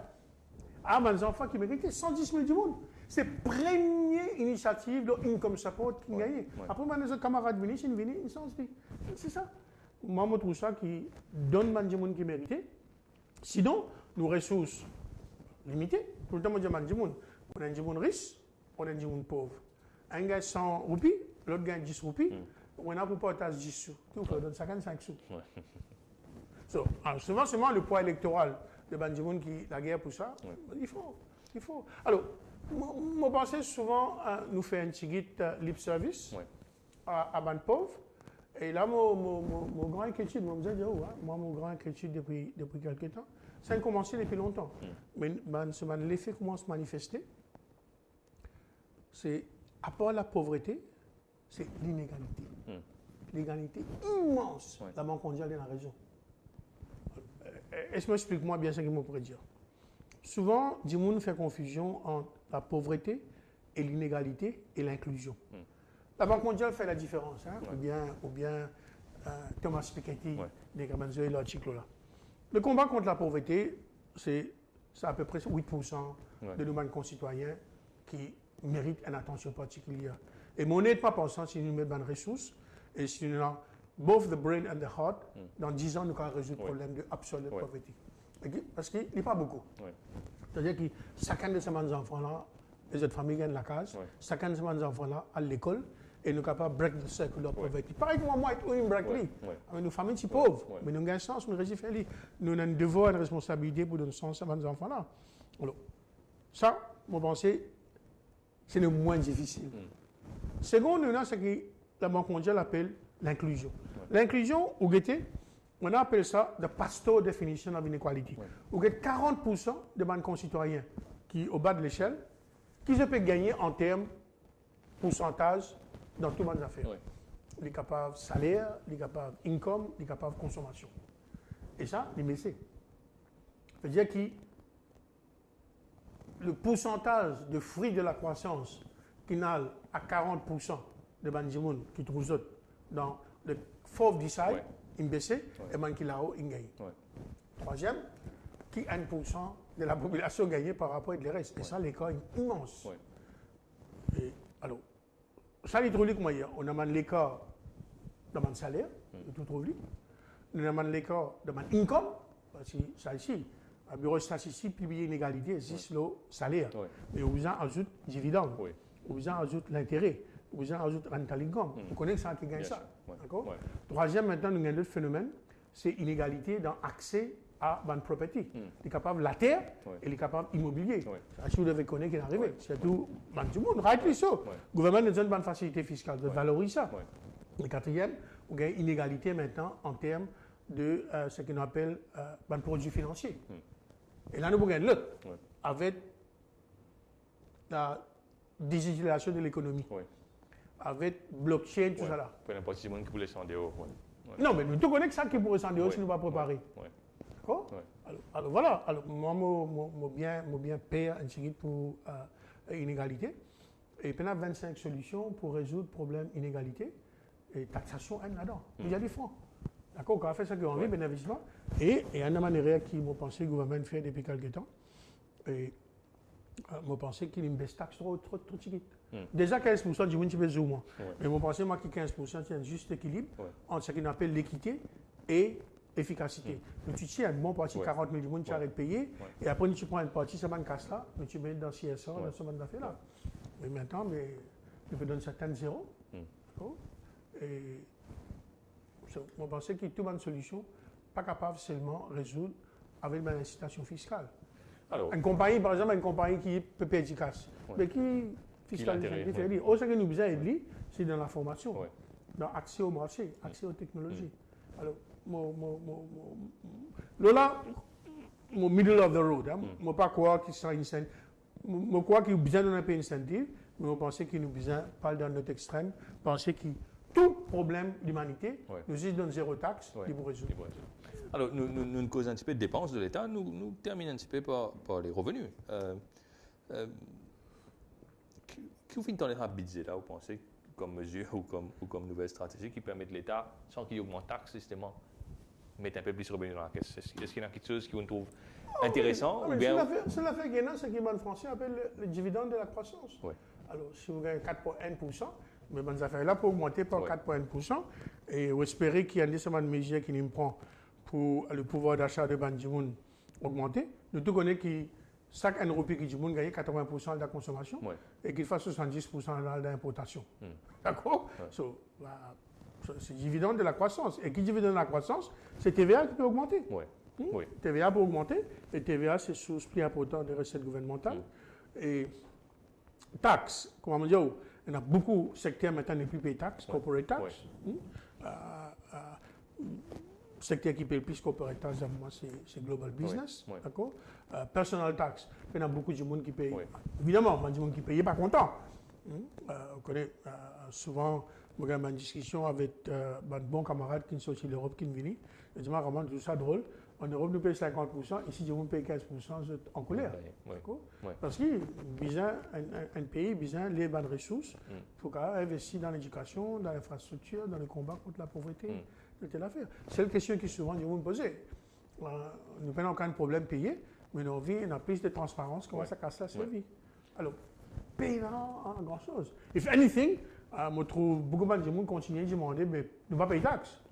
à mes enfants qui méritaient 110 000 du monde. C'est la première initiative de income support qui gagne. Après, mes camarades viennent, ils sont c'est ça. Moi, je trouve ça qui donne à un monde qui méritait. Sinon, nos ressources limitées. Tout le temps, on dit on a un monde riche, on a un monde pauvre. Un gagne 100 roupies, l'autre gagne 10 roupies. On a pour partager 10 sous. Tout le monde donne 55 sous. Alors, souvent, le poids électoral de Banjimoun qui la guerre pour ça, il faut. Alors, je pense souvent à nous faire un petit guide lip service à Ban pauvre. Et là, mon grand inquiétude, moi, mon grand inquiétude depuis quelques temps, ça a commencé depuis longtemps. Mais l'effet commence à se manifester. C'est, à part la pauvreté, c'est l'inégalité. L'égalité immense de la Banque mondiale dans la région. Est-ce que explique-moi bien ce qu'il me pourrait dire? Souvent, Dimoun fait confusion entre la pauvreté et l'inégalité et l'inclusion. La Banque mondiale fait la différence, ou bien Thomas Piketty, des Gamanzo et l'article là. Le combat contre la pauvreté, c'est à peu près 8% de nos concitoyens qui méritent une attention particulière. Et mon n'est pas pensant si nous mettons des ressources et si nous avons both the brain and the heart, dans 10 ans, nous allons résoudre le problème de absolue pauvreté. Parce qu'il n'y a pas beaucoup. C'est-à-dire que chacun de ces enfants-là, les autres familles gagnent la case, chacun de ces enfants-là à l'école, et nous sommes capables de break the circle of poverty. Pareil que moi, nous break nos familles sont pauvres, mais nous avons un sens, nous réussissons à faire. Nous avons un devoir et une responsabilité pour donner sens à ces enfants-là. Alors, ça, je pense, c'est le moins difficile. Second, c'est ce que la Banque mondiale appelle l'inclusion. L'inclusion, on appelle ça the pastoral definition of inequality. Où 40% de nos concitoyens qui, au bas de l'échelle, qui se peut gagner en termes pourcentage dans tout le monde affaires. Oui. Il est capable salaire, il est capable income, il est capable consommation. Et ça, il met. C'est-à-dire que le pourcentage de fruits de la croissance qui n'a à 40% de Banjimoun qui trouve dans le fauve design, Ouais. il baisse, et man qui là-haut, il gagne. Ouais. Troisième, qui 1% de la population gagnée par rapport à le reste. Et ça, l'écart est immense. Ouais. Et alors, ça, l'hydraulique moyen, on a l'écart dans mon salaire, de tout trouve on a l'écart dans mon income, parce que ça ici, un bureau statistique publie une égalité, existe le salaire. Ouais. Mais on ajoute dividende, Oui. on ajoute l'intérêt, on ajoute rental income. Vous connaissez ça qui gagne Bien ça. sûr. Ouais. D'accord? Ouais. Troisième, maintenant, nous avons un autre phénomène, c'est inégalité dans l'accès à une propriété. Il est capable la terre Ouais. et il est capable immobilier. Ouais. Ça, si vous devez connaître qui est arrivé. Ouais. C'est tout, tout le monde, rappelez ça. Le gouvernement nous donne une bonne facilité fiscale, de valoriser ça. Ouais. Le quatrième, on a une inégalité maintenant en termes de ce qu'on appelle un produit financier. Et là, nous avons l'autre, Ouais. avec la digitalisation de l'économie, Ouais. avec blockchain, tout Ouais. ça là. Pour n'importe qui qui voulait s'en dehors. Ouais. Ouais. Non, mais nous tous connaissons ça qui pourrait s'en dehors si Ouais. nous ne pas préparer. Ouais. D'accord? Ouais. Alors, voilà. Alors, moi, bien père un série pour inégalité. Et puis, on a 25 solutions pour résoudre le problème inégalité. Et taxation, elle là-dedans. Il y a des fonds. D'accord? Quand on fait ça, qu'on envie, un investissement. Et il y a une manière qui m'a pensé que le gouvernement fait depuis quelques temps. Et m'a pensé qu'il y a une baisse taxe trop chiquite. Déjà 15% du monde, tu peux zoomer. Mais moi, pensé moi que 15%, c'est un juste équilibre entre ce qu'on appelle l'équité et efficacité. Donc, tu tiens un bon parti, 40 000 du monde, tu arrêtes de payer. Et après, tu prends une partie, ça va casse là, mais tu mets dans CSA, dans ce monde d'affaires là. Mais maintenant, tu peux donner certaines zéro. D'accord? Et moi, je pensais qu'il y a toute une solution, pas capable seulement de résoudre avec une incitation fiscale. Alors, Une compagnie, par exemple, une compagnie qui peut payer du cash, mais qui fiscalise, qui fait dire. Ce que nous besoin de lui, c'est dans la formation, dans l'accès au marché, accès aux technologies. Alors, là, mon middle of the road, je ne pas croire qu'il sera incentive. Je crois qu'il y a besoin d'un peu incentive, mais je pense qu'il nous besoin, pas dans notre extrême, penser que tout problème d'humanité, nous juste donne zéro taxe, il vous résout. Alors, nous causons un petit peu de dépenses de l'État, nous terminons un petit peu par les revenus. Qu'est-ce que vous entendez un budget là, vous pensez, comme mesure ou comme nouvelle stratégie qui permet l'État, sans qu'il augmente taxe, justement, mettre un peu plus de revenus dans la caisse? Est-ce qu'il y a quelque chose qui vous trouve intéressant ou bien... C'est l'affaire gagnante, ce qui en français appelle le dividende de la croissance. Alors, si vous gagnez 4,1%, mais bonnes affaires là pour augmenter par 4,1%, et vous espérez qu'il y a des mesures qui nous prend pour le pouvoir d'achat de Bandimoun augmenter. Nous tous connaissons que chaque 1 euro qui gagne 80% de la consommation et qu'il fasse 70% de l'importation. D'accord? C'est dividende de la croissance. Et qui dividende de la croissance, c'est TVA qui peut augmenter. TVA peut augmenter, et TVA, c'est source plus importante des recettes gouvernementales. Et taxes, comment on dit, il y a beaucoup de secteurs maintenant qui ne payent taxes, corporate tax. Secteur qui paye le plus corporate tax, moi, c'est global business. D'accord? Personal tax, il y a beaucoup de monde qui paye. Évidemment, il y a des gens qui ne payent pas content. On connaît souvent, on a une discussion avec un bon camarade qui sont de l'Europe qui viennent. Je dis, vraiment, tout ça drôle. En Europe, nous payons 50%, ici, nous payons 15%, en colère. Parce que un pays a besoin de bonnes ressources pour investir dans l'éducation, dans l'infrastructure, dans le combat contre la pauvreté. C'est l'affaire. C'est la question qui souvent nous posée. Nous n'avons aucun problème payé, mais nos vies, on a plus de transparence, comment ça casse la vie. Alors, payer en grand chose. If anything, je trouve beaucoup de gens continuent de demander, mais nous ne pas payer taxes.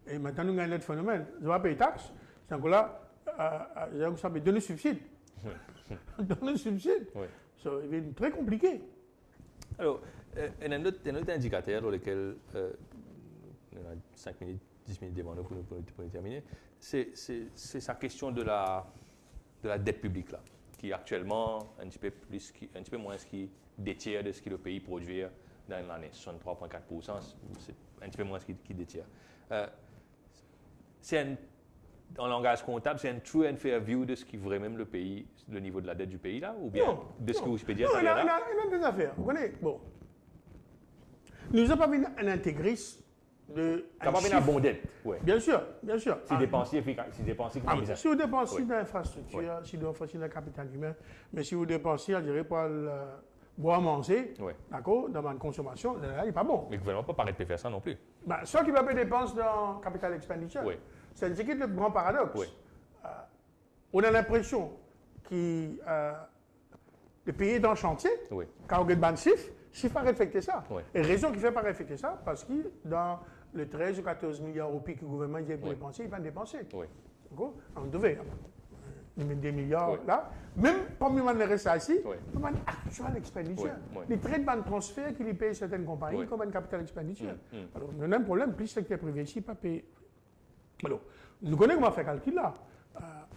Et maintenant, nous avons un autre phénomène. Je ne vais pas payer taxes. C'est encore là, ça veut donner subside. Donner subside. C'est très compliqué. Alors, un autre indicateur dans lequel on a 5 minutes, 10 minutes devant nous pour terminer, c'est sa question de la dette publique, là, qui est actuellement un petit peu moins qui détient de ce que le pays produit dans l'année. 63,4%, c'est un petit peu moins ce qui détient. C'est un en langage comptable, c'est un true and fair view de ce qui ferait même le pays, le niveau de la dette du pays là, ou bien de ce que vous pouvez dire? Non, il a des affaires. Vous connaissez, bon. Nous n'avons pas vu un intégriste de. Ça va venir à bon dette, oui. Bien sûr, bien sûr. Si dépensier efficace, si dépensier comme ça. Si vous dépensez dans l'infrastructure, si vous dépensez dans le capital humain, mais si vous dépensez, je dirais, pas le bois manger, d'accord, dans ma consommation, là, il n'est pas bon. Mais le gouvernement ne peut pas arrêter de faire ça non plus. Ben, ceux qui ne pas dépenser dans le capital expenditure, c'est le grand paradoxe. On a l'impression que le pays est en chantier, quand on regarde le chiffre pas respecter ça. Et raison qui ne fait pas respecter ça, parce que dans le 13 ou 14 milliards au pic que le gouvernement dit pour dépenser, il va dépenser. D'accord? On devait mettre des milliards là. Même parmi les restes assis, on a une actual expenditure. Les traites de transfert qui les payent certaines compagnies comme un capital expenditure. Alors, on a un problème, plus le secteur privé ici, pas payé. Alors, nous connaissons comment faire calcul là.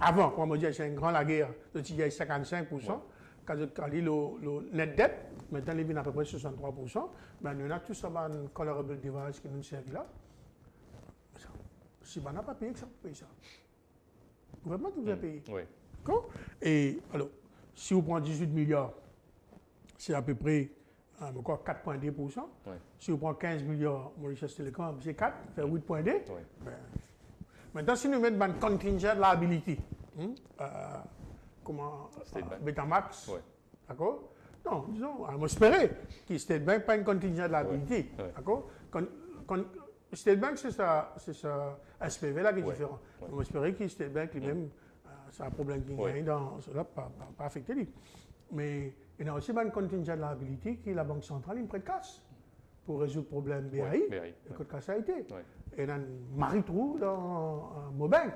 Avant, quand on me dit que c'est une grande guerre, de 55%, quand je calcule le net dette, maintenant il est à peu près 63%, ben, nous avons tout ça dans un colorable device qui nous sert là. Si on n'a pas payé, ça peut payer ça. Vraiment, tout vous payé. D'accord? Et alors, si vous prenez 18 milliards, c'est à peu près encore 4,2%. Si vous prenez 15 milliards, Mauritius Telecom, c'est 4, c'est 8,2. Ben, maintenant, si nous mettons une contingent liability, comment Betamax, d'accord? Non, disons, on espérait que State Bank pas une contingent liability, d'accord? State Bank, c'est ça SPV là qui est différent. On espérait que State Bank lui-même, c'est un problème qui gagne dans cela, pas affecté lui. Mais il y a aussi une contingent liability qui est la Banque centrale, une prête casse pour résoudre le problème BAI, le code casse a été. Et il y a un mari-trou dans Mobank.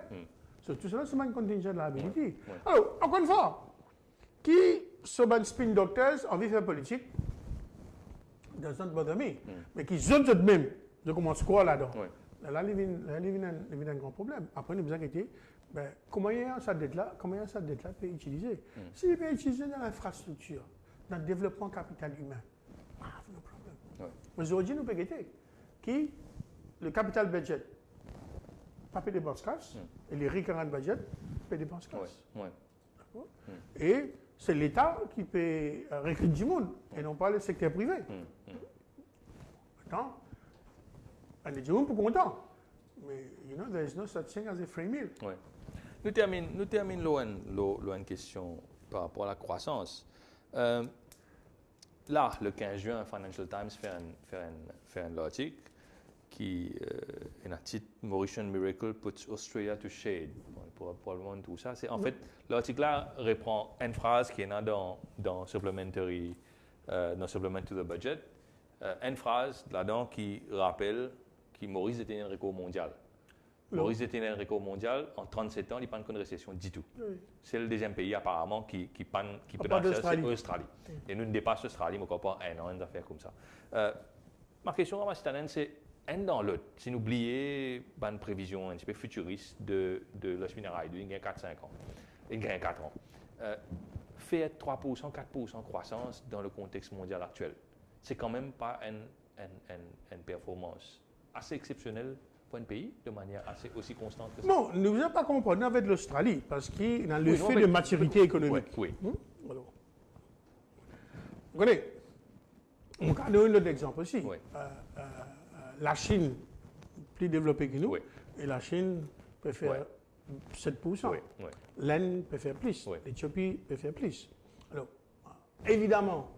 Tout cela, c'est une contingent liability. Alors, encore une fois, qui sont des spin doctors en vie de politique, does not bother me, mais qui sont tout de même, je commence quoi là-dedans? Là, il y a un grand problème. Après, nous vous inquiétez, ben, comment cette dette-là peut être utilisée? Si elle peut être utilisée dans l'infrastructure, dans le développement capital humain, no problème. Aujourd'hui, nous pouvons guetter qui le capital budget pas payer des dépenses cash, et les recurrent budget paient des dépenses cash. Et c'est l'État qui peut recruter du monde, et non pas le secteur privé. Maintenant, on est du monde pour content. Mais, there is no such thing as a free meal. Nous terminons une question par rapport à la croissance. Là, le 15 juin, Financial Times fait un article qui est un titre Mauritian Miracle puts Australia to shade. Pour probablement tout ça. En fait, l'article-là reprend une phrase qui est dans Supplementary to the Budget. Une phrase là-dedans qui rappelle que Maurice était un record mondial. Maurice était un record mondial. En 37 ans, il n'y a pas de récession du tout. C'est le deuxième pays apparemment qui peut faire ça, c'est l'Australie. Et nous ne dépassons l'Australie, mais encore pas un an, une affaire comme ça. Ma question à Mastanen, c'est un dans l'autre. Si nous oublions une prévision un petit peu futuriste de la Spinnerai, il y a 4-5 ans. Il y a 4 ans. Faire 3%, 4% croissance dans le contexte mondial actuel, c'est quand même pas une performance assez exceptionnelle pour un pays de manière aussi constante que ça. Non, nous ne pouvons pas comprendre avec l'Australie parce qu'il y a le fait de maturité économique. Alors, vous voyez, on a donné un autre exemple aussi. La Chine, plus développée que nous, et la Chine peut faire 7%. L'Inde peut faire plus. L'Éthiopie peut faire plus. Alors, évidemment,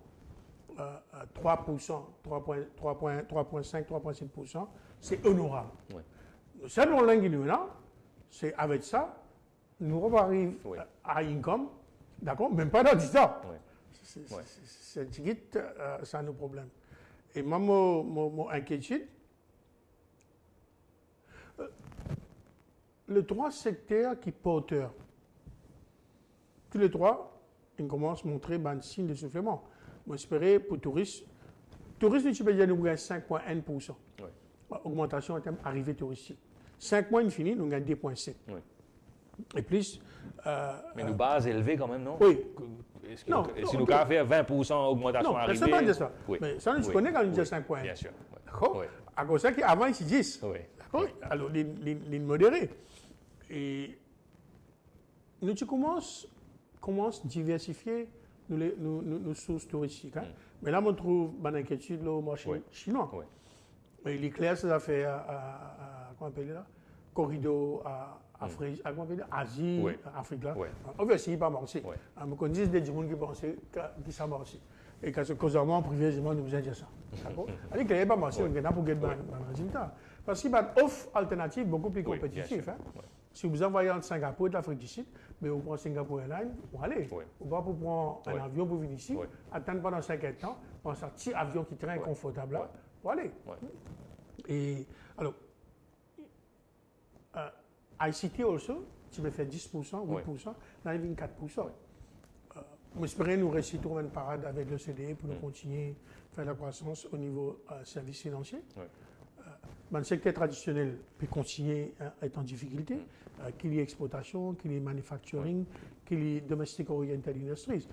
3%, 3,5%, 3,7%, c'est honorable. C'est dans l'Inguinée, c'est avec ça, nous arrivons à income, d'accord, même pas dans 10 ans. C'est petit, ça nos problèmes. Et moi, mon inquiétude, les trois secteurs qui porteurs, tous les trois, ils commencent à montrer un signe de soufflement. J'espérais pour touristes, tu peux dire nous avons 5,1%. Augmentation en termes d'arrivée touristique. 5 mois infini, nous avons 2,7. Et plus. Mais nos bases élevées quand même, non? Oui. Si nous avons fait 20% augmentation arrivée. Non, c'est pas de ça. Mais ça, nous connaissons quand nous disons 5,1. Bien sûr. D'accord? À cause de ça, qu'avant, ils se disent. D'accord? Alors, les modérés. Et nous commençons à diversifier nos sources touristiques. Hein. Mais là, on trouve une inquiétude au marché chinois. Et il est clair, ça fait comment on appelle là? Corridor Afrique, Asie, Afrique là. On veut essayer de pas marcher. On connaît des gens qui pensent que ça marche. Et quand ce causemement privé, nous vous dire ça. D'accord? Il n'y a pas marché, on a pour gagner un résultat. Parce qu'il y a une offre alternative beaucoup plus compétitive. Hein. Si vous envoyez en Singapour de l'Afrique du Sud, mais vous prenez Singapour Airlines, vous allez. Vous ne pouvez pas prendre un avion pour venir ici, attendre pendant 5 ans, prendre un petit avion qui est très confortable là, vous allez. Et alors, ICT also, tu me fais 10%, 8%, là il vient 4%. On espère nous réussir à trouver une parade avec le CDE pour nous continuer à faire la croissance au niveau services financiers. Le secteur traditionnel peut continuer à être en difficulté, qu'il y ait exportation, qu'il y ait manufacturing, qu'il y ait domestic oriented industries.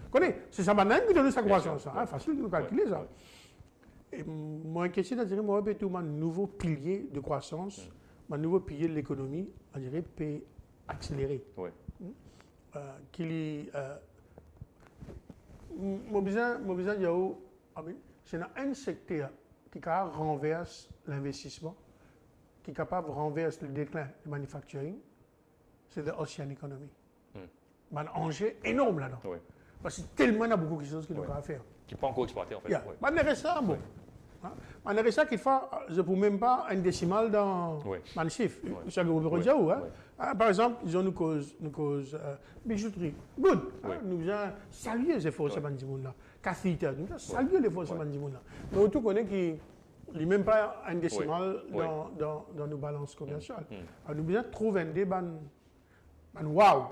C'est ça maintenant qui donne sa croissance. Facile de nous calculer ça. Et moi, question, c'est moi, tout un nouveau pilier de croissance, un nouveau pilier de l'économie, on dirait, peut accélérer. Qu'il y c'est dans un secteur qui renverse l'investissement, qui est capable de renverser le déclin du manufacturing, c'est l'océan économie. Il y a un enjeu énorme là-dedans. Parce que tellement il y a beaucoup de choses qui doivent faire. Qui ne pas encore exploité en fait. On a ça, bon. On a ça qu'il faut, je ne peux même pas un décimal dans le chiffre. Par exemple, ils ont une cause bijouterie. Good. Nous avons salué les efforts de ce monde-là. Cathita, nous avons salué les efforts de ce monde-là. Mais on connaît qu'il n'y a même pas un décimal dans nos balances commerciales. Nous devons trouver un débat, un wow.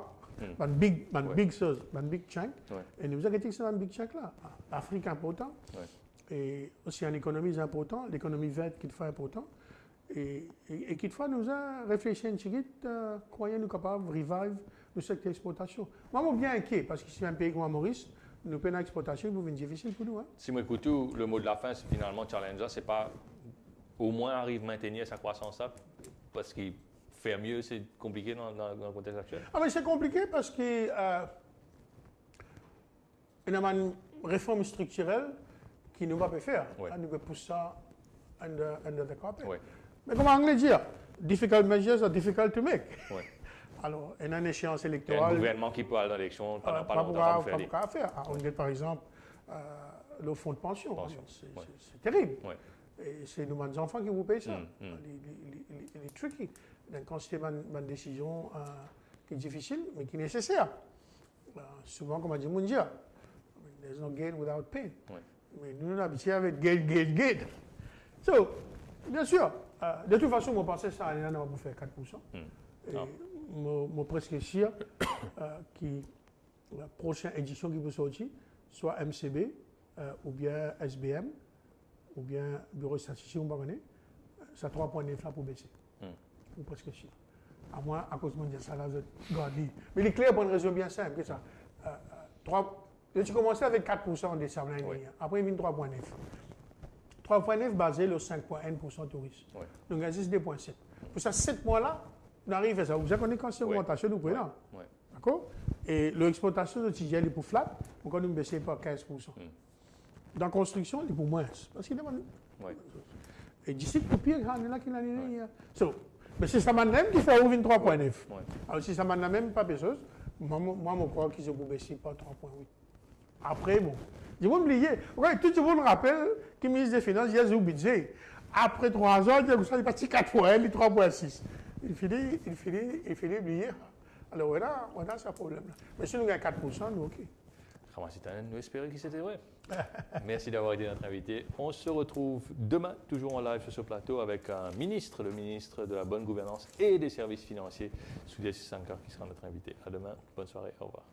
Un big chose, un big chunk. Et nous avons dit que c'est un big chunk là. L'Afrique est important. Et aussi en économie c'est important, l'économie verte qui est important. Et qui fois nous a réfléchi un petit peu, croyons nous capables de revive le secteur d'exportation. Moi, je suis bien inquiet parce que c'est un pays comme Maurice, nous payons l'exportation, c'est difficile pour nous. Hein. Si moi écoute, le mot de la fin, c'est finalement Challenger, c'est pas au moins arrive à maintenir sa croissance là, parce qu'il fait mieux, c'est compliqué dans le contexte actuel. Mais c'est compliqué parce que il y a une réforme structurelle qui nous va pas faire. Nous va pousser ça under the carpet. Mais comment anglais dire? Difficult measures are difficult to make. Alors, il y a une échéance électorale. Il y a un gouvernement qui peut aller dans l'élection pendant pas longtemps. Pas faire. On dit par exemple le fonds de pension. C'est terrible. Et c'est nous, les enfants, qui vous payent ça. Il est tricky. Donc, quand c'est une décision qui est difficile, mais qui est nécessaire. Souvent, comme on dit, there's no gain without pain. Mais nous, on a habitué avec gain. So, bien sûr, de toute façon, on pensais que ça allait nous faire 4%. Et je suis presque sûr que la prochaine édition qui peut sortir, soit MCB, ou bien SBM, ou bien Bureau de statistique, on va connaître, ça 3,9 là pour baisser. Je suis presque sûr. À moi, à cause de ça, là, je dois dire. Mais il est clair pour une raison bien simple que ça. Tu commençais avec 4% en décembre l'année dernière. Après, il vient 3,9. 3,9 basé sur 5,1% touristes. Donc, il existe 2,7. Pour ça, 7 mois-là, on arrive à ça. Vous savez quand c'est augmentation, nous prenons. D'accord? Et l'exploitation de TGL est pour flat, donc on nous baisse par 15%. Dans la construction, il est pour moins. Parce qu'il demande. Et d'ici, pour pire, il y en a qui l'année dernière. Mais c'est ça même qui fait ouvrir 3,9. Alors, si ça m'a même pas de choses, moi, je crois qu'ils ont baissé par 3,8. Après, bon, je vais oublier. Tout le monde rappelle que le ministre des Finances, il y a un budget. Après 3 ans, il est parti 4 fois, il est 3,6. Il finit oublier. Alors voilà, c'est un problème. Mais si nous avons 4%, nous, OK. Nous espérons que c'était vrai. Merci d'avoir été notre invité. On se retrouve demain, toujours en live sur ce plateau, avec un ministre, le ministre de la bonne gouvernance et des services financiers, Soudia Sankar, qui sera notre invité. À demain, bonne soirée, au revoir.